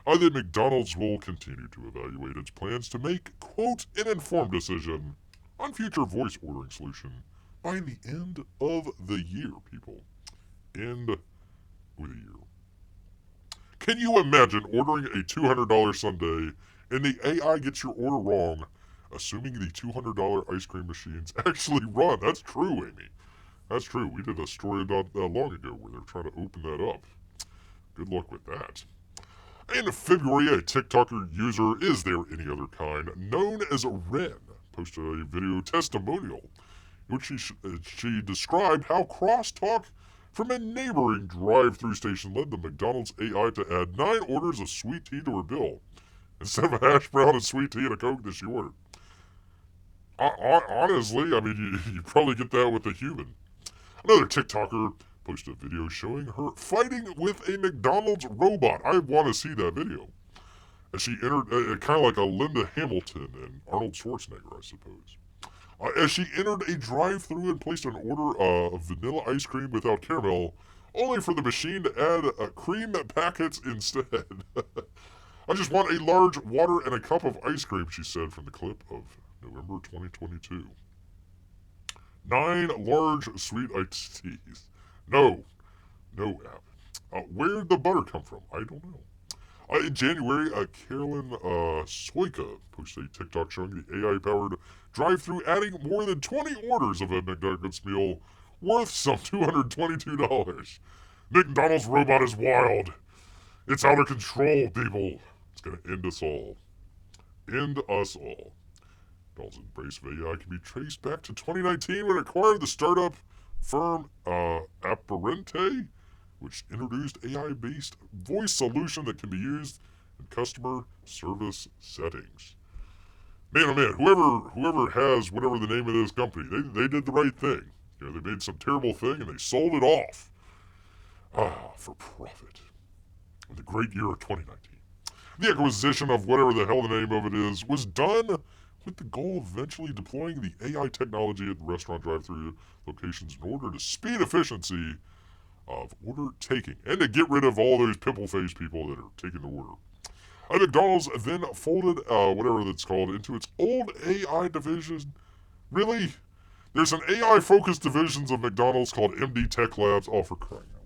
that McDonald's will continue to evaluate its plans to make, quote, an informed decision on future voice ordering solution by the end of the year, people. End of the year. Can you imagine ordering a $200 sundae and the AI gets your order wrong, assuming the $200 ice cream machines actually run? That's true, Amy. That's true. We did a story not that long ago where they're trying to open that up. Good luck with that. In February, a TikToker user, Is There Any Other Kind, known as Ren, posted a video testimonial in which she described how crosstalk from a neighboring drive-thru station led the McDonald's AI to add 9 orders of sweet tea to her bill. Instead of a hash brown and sweet tea and a Coke that she ordered. Honestly, I mean, you probably get that with a human. Another TikToker posted a video showing her fighting with a McDonald's robot. I want to see that video. As she entered, kind of like a Linda Hamilton and Arnold Schwarzenegger, I suppose. As she entered a drive-thru and placed an order of vanilla ice cream without caramel, only for the machine to add cream packets instead. I just want a large water and a cup of ice cream, she said from the clip of November 2022. 9 large sweet iced teas. No app. Where'd the butter come from? I don't know. In January, Carolyn Soika posted a TikTok showing the AI-powered drive-thru adding more than 20 orders of a McNuggets meal worth some $222. McDonald's robot is wild. It's out of control, people. It's going to end us all. End us all. McDonald's embrace of AI can be traced back to 2019 when it acquired the startup firm Apparente, which introduced AI-based voice solution that can be used in customer service settings. Man, oh man, whoever has whatever the name of this company, they did the right thing. You know, they made some terrible thing and they sold it off. For profit. In the great year of 2019. The acquisition of whatever the hell the name of it is was done with the goal of eventually deploying the AI technology at restaurant drive-thru locations in order to speed efficiency of order taking and to get rid of all those pimple-faced people that are taking the order. McDonald's then folded whatever that's called into its old AI division. Really? There's an AI-focused divisions of McDonald's called MD Tech Labs. Oh, for crying out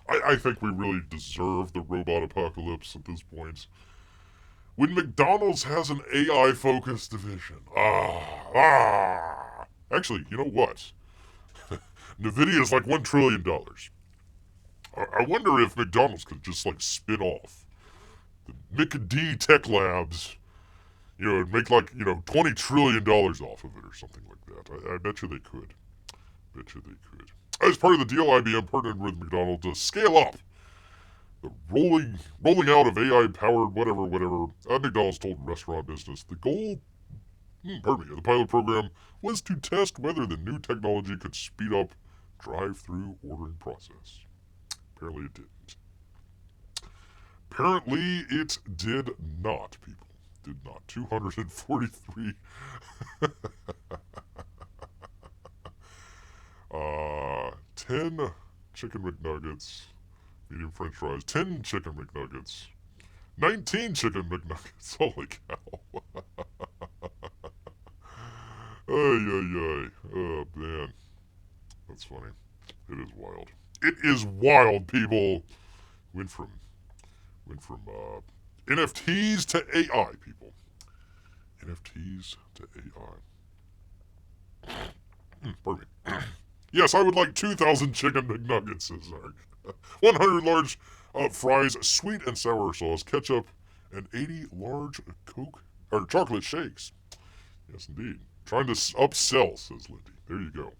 loud. I think we really deserve the robot apocalypse at this point. When McDonald's has an AI-focused division. Actually, you know what? NVIDIA is like $1 trillion. I wonder if McDonald's could just like spin off the McD Tech Labs, you know, and make like, you know, $20 trillion off of it or something like that. I bet you they could. As part of the deal, IBM partnered with McDonald's to scale up the rolling out of AI-powered whatever. McDonald's told restaurant business the goal, of the pilot program was to test whether the new technology could speed up drive-thru ordering process. Apparently it didn't. Apparently it did not, people. Did not. 243. 10 chicken McNuggets, medium french fries, 10 chicken McNuggets, 19 chicken McNuggets. Holy cow. Ay. Oh, man. That's funny. It is wild. It is wild, people. Went from NFTs to AI, people. NFTs to AI. Pardon me. Yes, I would like 2,000 chicken McNuggets, says Marc. 100 large fries, sweet and sour sauce, ketchup, and 80 large chocolate shakes. Yes, indeed. Trying to upsell, says Lindy. There you go.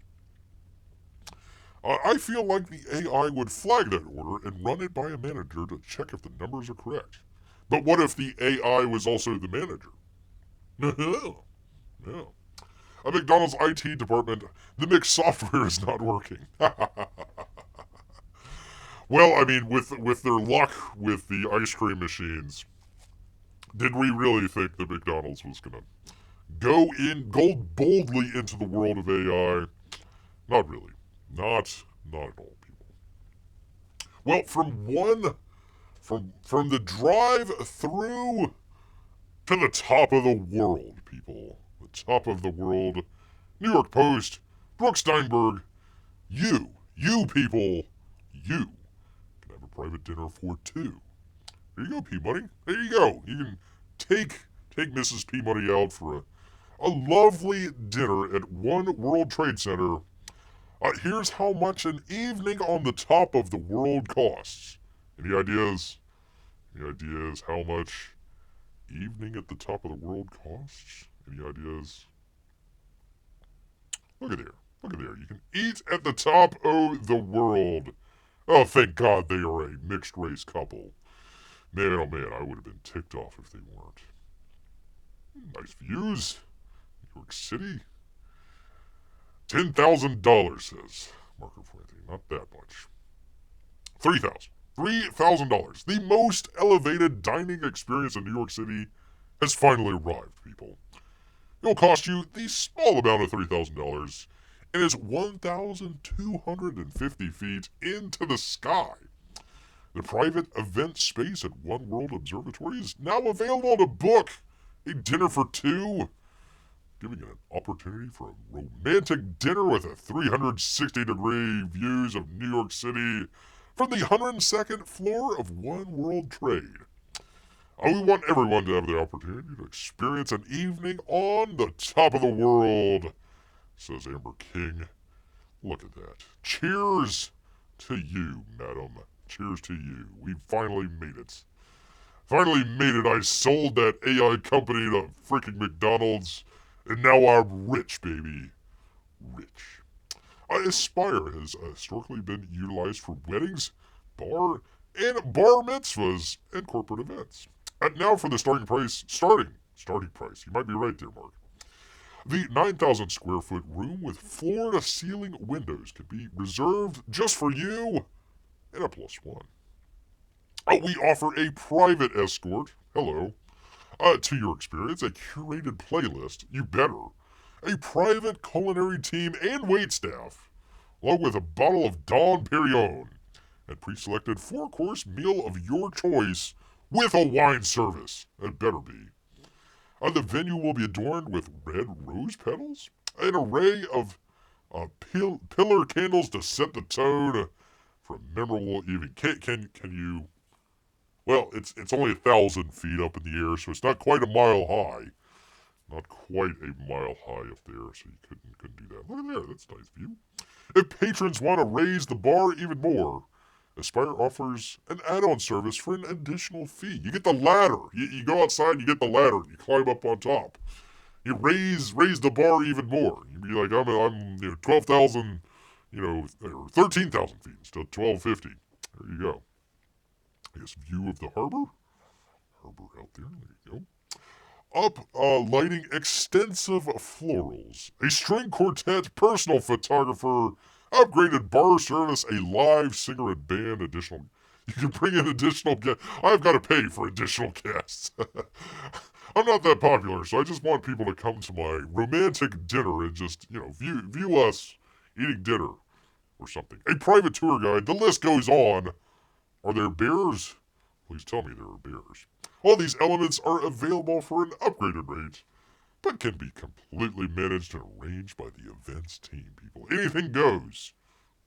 I feel like the AI would flag that order and run it by a manager to check if the numbers are correct. But what if the AI was also the manager? Yeah. A McDonald's IT department, the mixed software is not working. Well, I mean, with their luck with the ice cream machines, did we really think that McDonald's was going to go boldly into the world of AI? Not really. Not at all, people. Well, from the drive-through to the top of the world, people. The top of the world. New York Post, Brooke Steinberg, you people, you can have a private dinner for 2. There you go, P-Money. There you go. You can take Mrs. P-Money out for a lovely dinner at One World Trade Center. Here's how much an evening on the top of the world costs. Any ideas? How much evening at the top of the world costs? Any ideas? Look at there. Look at there. You can eat at the top of the world. Oh, thank God they are a mixed-race couple. Man, oh man, I would have been ticked off if they weren't. Nice views. New York City. $10,000, says Marco Fuente. Not that much. $3,000. $3,000. The most elevated dining experience in New York City has finally arrived, people. It'll cost you the small amount of $3,000 and is 1,250 feet into the sky. The private event space at One World Observatory is now available to book a dinner for two, giving it an opportunity for a romantic dinner with a 360-degree views of New York City from the 102nd floor of One World Trade. We want everyone to have the opportunity to experience an evening on the top of the world, says Amber King. Look at that. Cheers to you, madam. Cheers to you. We finally made it. Finally made it. I sold that AI company to freaking McDonald's, and now I'm rich, baby. Rich. Aspire has historically been utilized for weddings, bar mitzvahs, and corporate events. And now for the starting price. You might be right there, Marc. The 9,000 square foot room with floor-to-ceiling windows could be reserved just for you and a +1. We offer a private escort. Hello. To your experience, a curated playlist. You better. A private culinary team and waitstaff, along with a bottle of Dom Perignon, and pre-selected 4-course meal of your choice with a wine service. It better be. The venue will be adorned with red rose petals, an array of pillar candles to set the tone for a memorable evening. Can you? Well, it's only 1,000 feet up in the air, so it's not quite a mile high. Not quite a mile high up there, so you couldn't do that. Look at there, that's a nice view. If patrons want to raise the bar even more, Aspire offers an add-on service for an additional fee. You get the ladder. You go outside, you get the ladder, you climb up on top. You raise the bar even more. You be like, I'm 12,000, or 13,000 feet instead of 1,250. There you go. I guess view of the harbor. Harbor out there. There you go. Lighting extensive florals. A string quartet, personal photographer, upgraded bar service, a live singer and band, additional. You can bring in additional guests. I've got to pay for additional guests. I'm not that popular, so I just want people to come to my romantic dinner and just, view us eating dinner or something. A private tour guide. The list goes on. Are there bears? Please tell me there are bears. All these elements are available for an upgraded rate, but can be completely managed and arranged by the events team, people. Anything goes.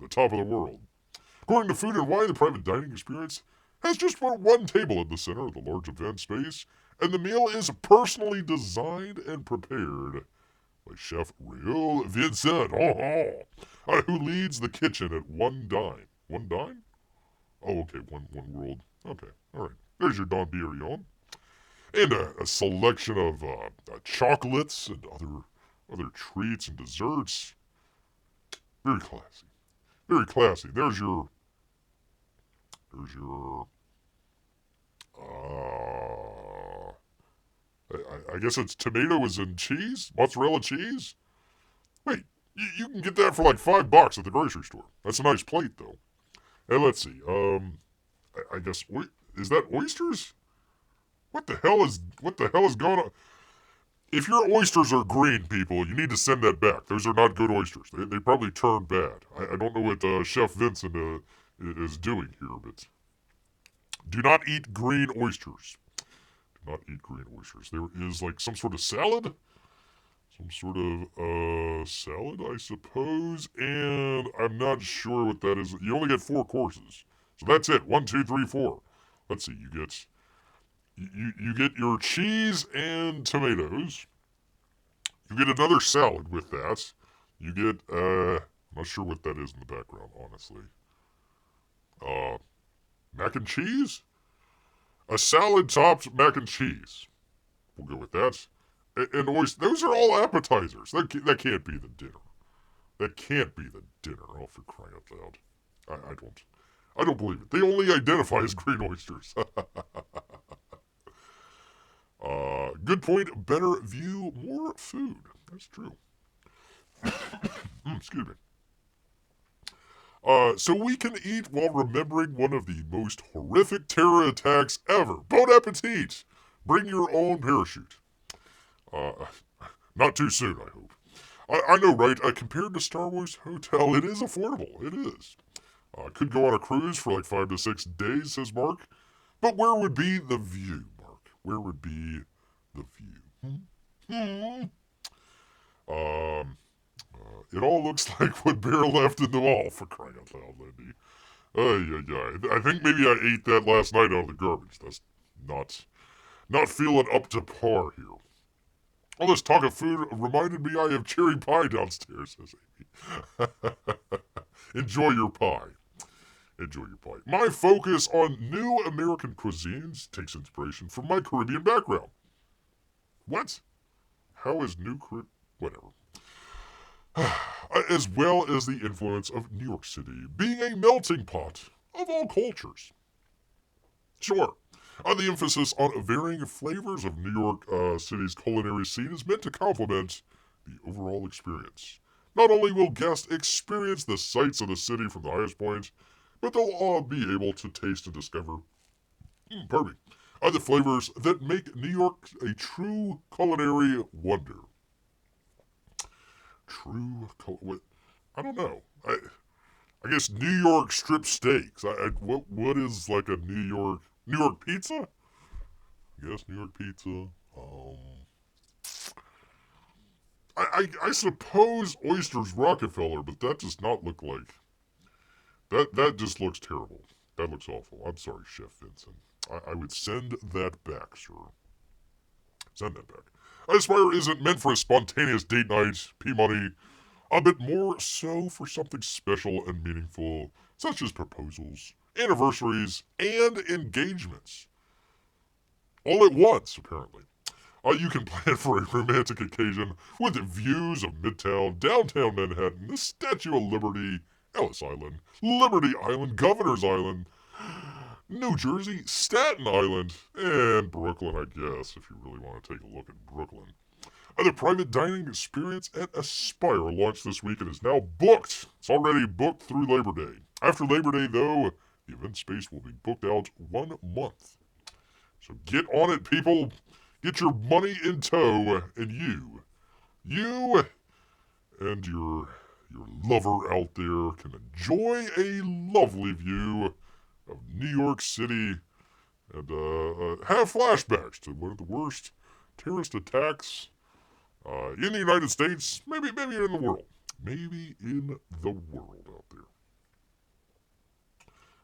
The top of the world. According to Food and Wine, the private dining experience has just one table in the center of the large event space, and the meal is personally designed and prepared by Chef Raoul Vincent, who leads the kitchen at One Dine. One Dine? Oh, okay, one world. Okay, all right. There's your Don Perignon. And a selection of chocolates and other treats and desserts. Very classy. Very classy. There's your I guess it's tomatoes and cheese? Mozzarella cheese? Wait, you can get that for like $5 at the grocery store. That's a nice plate, though. And let's see. I guess is that oysters? What the hell is going on? If your oysters are green, people, you need to send that back. Those are not good oysters. They probably turned bad. I don't know what Chef Vincent is doing here, but do not eat green oysters. Do not eat green oysters. There is like some sort of salad. Some sort of salad, I suppose, and I'm not sure what that is. You only get 4 courses, so that's it. 1, 2, 3, 4. Let's see. You get your cheese and tomatoes. You get another salad with that. You get I'm not sure what that is in the background, honestly. Mac and cheese. A salad topped mac and cheese. We'll go with that. And oysters. Those are all appetizers. That can't be the dinner. That can't be the dinner. Oh, for crying out loud. I don't believe it. They only identify as green oysters. Good point. Better view, more food. That's true. Excuse me. So we can eat while remembering one of the most horrific terror attacks ever. Bon appetit! Bring your own parachute. Not too soon, I hope. I know, right? Compared to Star Wars Hotel, it is affordable. It is. Could go on a cruise for like 5 to 6 days, says Marc. But where would be the view, Marc? Where would be the view? It all looks like what Bear left in the mall, for crying out loud, Lindy. I think maybe I ate that last night out of the garbage. That's not feeling up to par here. All this talk of food reminded me I have cherry pie downstairs, says Amy. Enjoy your pie. Enjoy your pie. My focus on new American cuisines takes inspiration from my Caribbean background. What? How is new Caribbean? Whatever. As well as the influence of New York City being a melting pot of all cultures. Sure. The emphasis on varying flavors of New York City's culinary scene is meant to complement the overall experience. Not only will guests experience the sights of the city from the highest point, but they'll all be able to taste and discover, the flavors that make New York a true culinary wonder. I don't know. I guess New York strip steaks. What is like a New York pizza? I guess New York pizza. I suppose oysters Rockefeller, but that does not look like. That just looks terrible. That looks awful. I'm sorry, Chef Vincent. I would send that back, sir. Send that back. Aspire isn't meant for a spontaneous date night, P-Money, but more so for something special and meaningful, such as proposals, anniversaries, and engagements. All at once, apparently. You can plan for a romantic occasion with views of Midtown, downtown Manhattan, the Statue of Liberty, Ellis Island, Liberty Island, Governor's Island, New Jersey, Staten Island, and Brooklyn, I guess, if you really want to take a look at Brooklyn. The private dining experience at Aspire launched this week and is now booked. It's already booked through Labor Day. After Labor Day, though, the event space will be booked out 1 month. So get on it, people. Get your money in tow, and you and your lover out there can enjoy a lovely view of New York City and have flashbacks to one of the worst terrorist attacks in the United States, maybe in the world. Maybe in the world out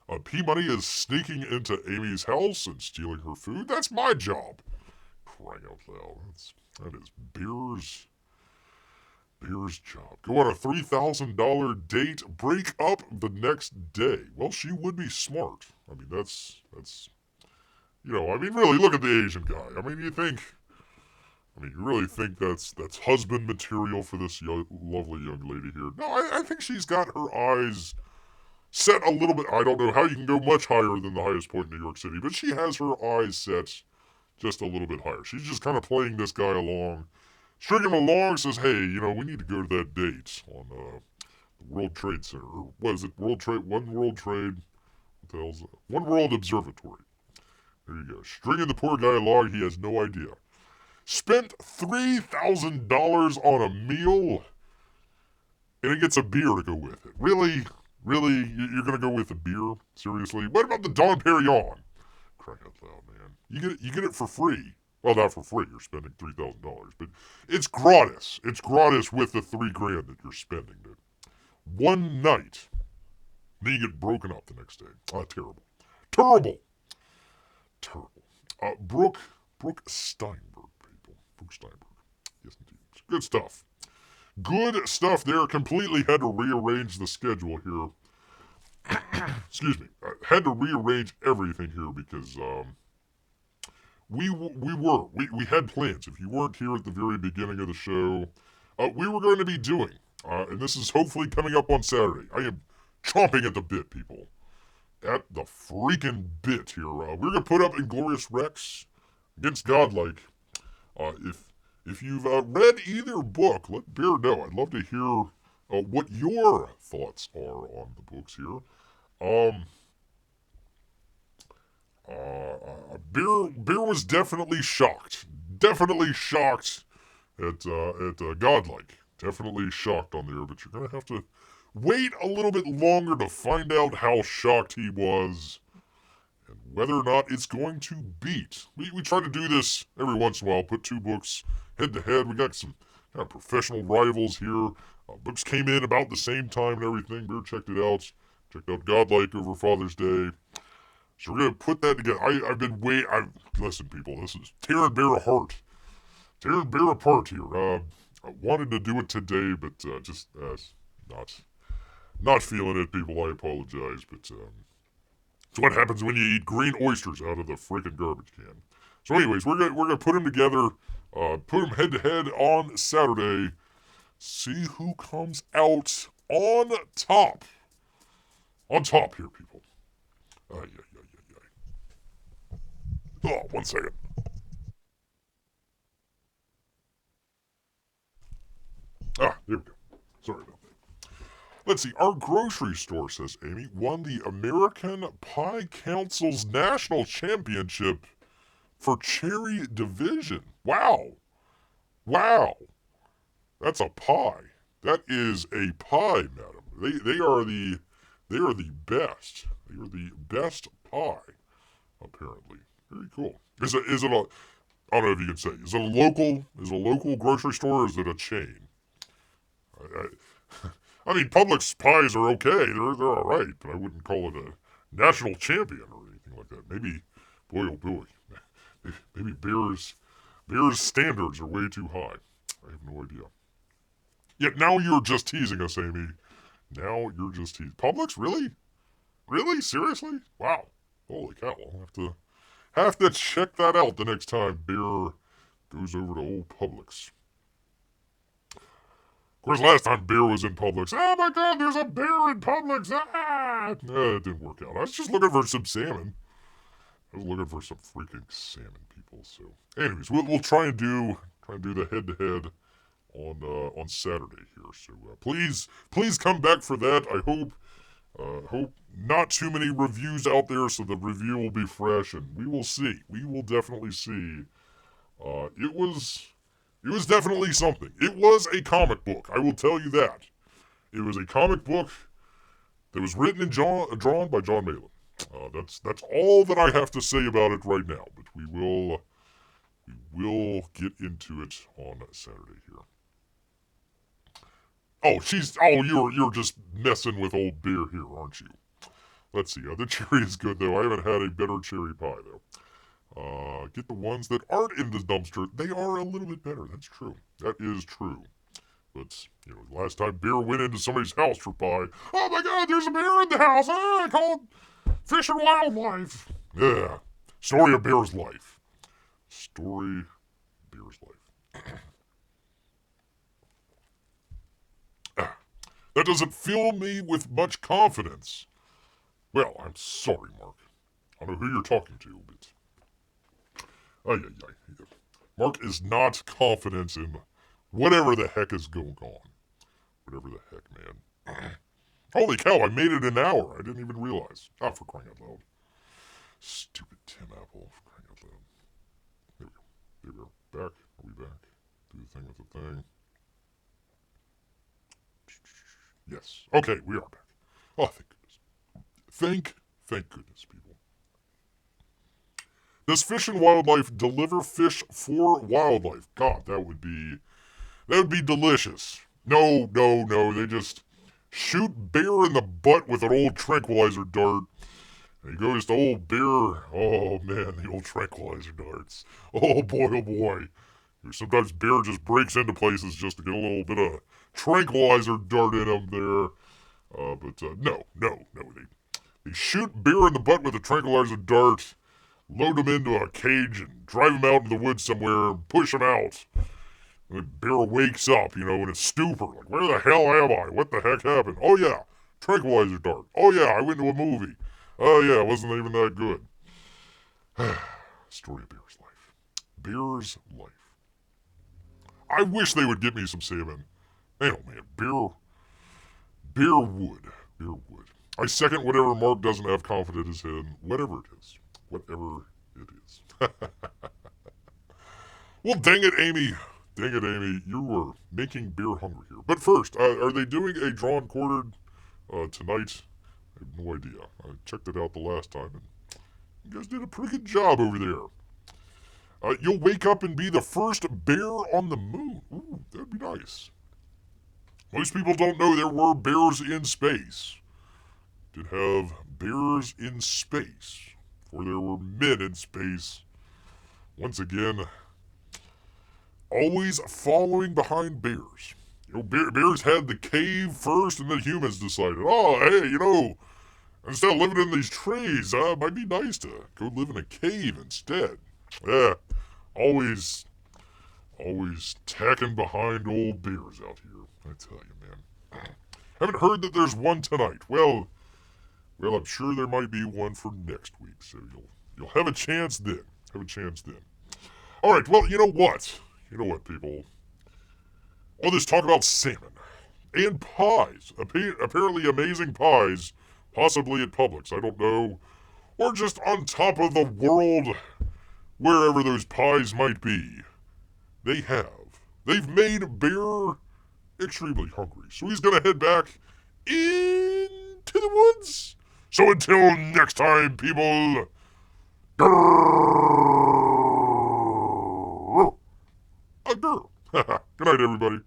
there. P-Money is sneaking into Amy's house and stealing her food. That's my job. Crying out loud. That is Bear's job. Go on a $3,000 date, break up the next day. Well, she would be smart. I mean, that's really, look at the Asian guy. You really think that's husband material for this lovely young lady here? No, I think she's got her eyes set a little bit. I don't know how you can go much higher than the highest point in New York City, but she has her eyes set just a little bit higher. She's just kind of playing this guy along, stringing him along, says, hey, we need to go to that date on the World Trade Center. Or what is it? One World Observatory. There you go. Stringing the poor guy along, he has no idea. Spent $3,000 on a meal, and he gets a beer to go with it. Really? You're going to go with a beer? Seriously? What about the Dom Perignon? Crying out loud, man. You get it for free. Well, not for free. You're spending $3,000, but it's gratis. It's gratis with the $3,000 that you're spending. Dude. One night, then you get broken up the next day. Terrible. Brooke Steinberg, people. Brooke Steinberg. Yes, indeed. Good stuff. Good stuff there. Completely had to rearrange the schedule here. Excuse me. Had to rearrange everything here because we had plans. If you weren't here at the very beginning of the show, we were going to be doing And this is hopefully coming up on Saturday. I am chomping at the bit, people. At the freaking bit here. We're going to put up Inglorious Rex against Godlike. If you've read either book, let Bear know. I'd love to hear what your thoughts are on the books here. Bear was definitely shocked. Definitely shocked at Godlike. Definitely shocked on there, but you're going to have to wait a little bit longer to find out how shocked he was and whether or not it's going to beat. We try to do this every once in a while, put two books head to head. We got some kind of professional rivals here. Books came in about the same time and everything. Bear checked it out. Checked out Godlike over Father's Day. So we're going to put that together. I've been listen, people, this is tearing Bear apart. Tearing Bear apart here. I wanted to do it today, but just not feeling it, people. I apologize, but it's what happens when you eat green oysters out of the freaking garbage can. So, anyways, we're gonna put them together, put them head to head on Saturday. See who comes out on top. On top here, people. Oh, 1 second. There we go. Sorry about that. Let's see. Our grocery store, says Amy, won the American Pie Council's National Championship for Cherry Division. Wow. Wow. That's a pie. That is a pie, madam. They are the best. They are the best pie, apparently. Very cool. Is it a, I don't know if you can say, is it a local grocery store or is it a chain? I mean, Publix pies are okay. They're all right, but I wouldn't call it a national champion or anything like that. Maybe, boy oh boy, maybe Bear's standards are way too high. I have no idea. Yet now you're just teasing us, Amy. Now you're just teasing. Publix, really? Really? Seriously? Wow. Holy cow! I'll have to check that out the next time Bear goes over to old Publix. Of course, last time Bear was in Publix, oh my god, there's a bear in Publix! It didn't work out. I was just looking for some salmon. I was looking for some freaking salmon, people. So, anyways, we'll try and do the head-to-head on Saturday here. So please come back for that. I hope not too many reviews out there, so the review will be fresh, and we will see. We will definitely see. It was definitely something. It was a comic book. I will tell you that. It was a comic book that was written and drawn by John Malin. That's all that I have to say about it right now. But we will get into it on Saturday here. You're just messing with old Bear here, aren't you? Let's see. The cherry is good though. I haven't had a better cherry pie though. Get the ones that aren't in the dumpster. They are a little bit better. That's true. That is true. But, last time Bear went into somebody's house for pie, oh my god, there's a bear in the house. I call it Fish and Wildlife. Yeah. Story of Bear's life. Story of Bear's life. That doesn't fill me with much confidence. Well, I'm sorry, Marc. I don't know who you're talking to, but... Marc is not confident in whatever the heck is going on. Whatever the heck, man. Holy cow, I made it an hour. I didn't even realize. For crying out loud. Stupid Tim Apple, for crying out loud. There we go. There we are. Back. Are we back? Do the thing with the thing. Yes. Okay, we are back. Oh, thank goodness. Thank goodness, people. Does Fish and Wildlife deliver fish for wildlife? God, that would be delicious. No. They just shoot Bear in the butt with an old tranquilizer dart. And he goes to old Bear. Oh, man, the old tranquilizer darts. Oh, boy. Sometimes Bear just breaks into places just to get a little bit of tranquilizer dart in him there. No. They shoot Bear in the butt with a tranquilizer dart, load him into a cage, and drive him out in the woods somewhere and push him out. The bear wakes up, in a stupor. Like, where the hell am I? What the heck happened? Oh, yeah, tranquilizer dart. Oh, yeah, I went to a movie. Oh, yeah, it wasn't even that good. Story of Bear's life. Bear's life. I wish they would get me some salmon. Man, oh man, beer wood. Beer wood. I second whatever Marc doesn't have confidence in. Whatever it is. Whatever it is. Well, dang it, Amy. Dang it, Amy. You are making beer hungry here. But first, are they doing a drawn quartered tonight? I have no idea. I checked it out the last time, and you guys did a pretty good job over there. You'll wake up and be the first bear on the moon. Ooh, that'd be nice. Most people don't know there were bears in space. Did have bears in space. For there were men in space. Once again, always following behind bears. Bears had the cave first, and then humans decided, oh, hey, instead of living in these trees, it might be nice to go live in a cave instead. Yeah, always tacking behind old bears out here. I tell you, man. Haven't heard that there's one tonight. Well, I'm sure there might be one for next week, so you'll have a chance then. All right, well, you know what? People? All this talk about salmon and pies. Apparently amazing pies, possibly at Publix, I don't know. Or just on top of the world, wherever those pies might be. They've made Bear extremely hungry. So he's gonna head back into the woods. So until next time, people. Good night, everybody.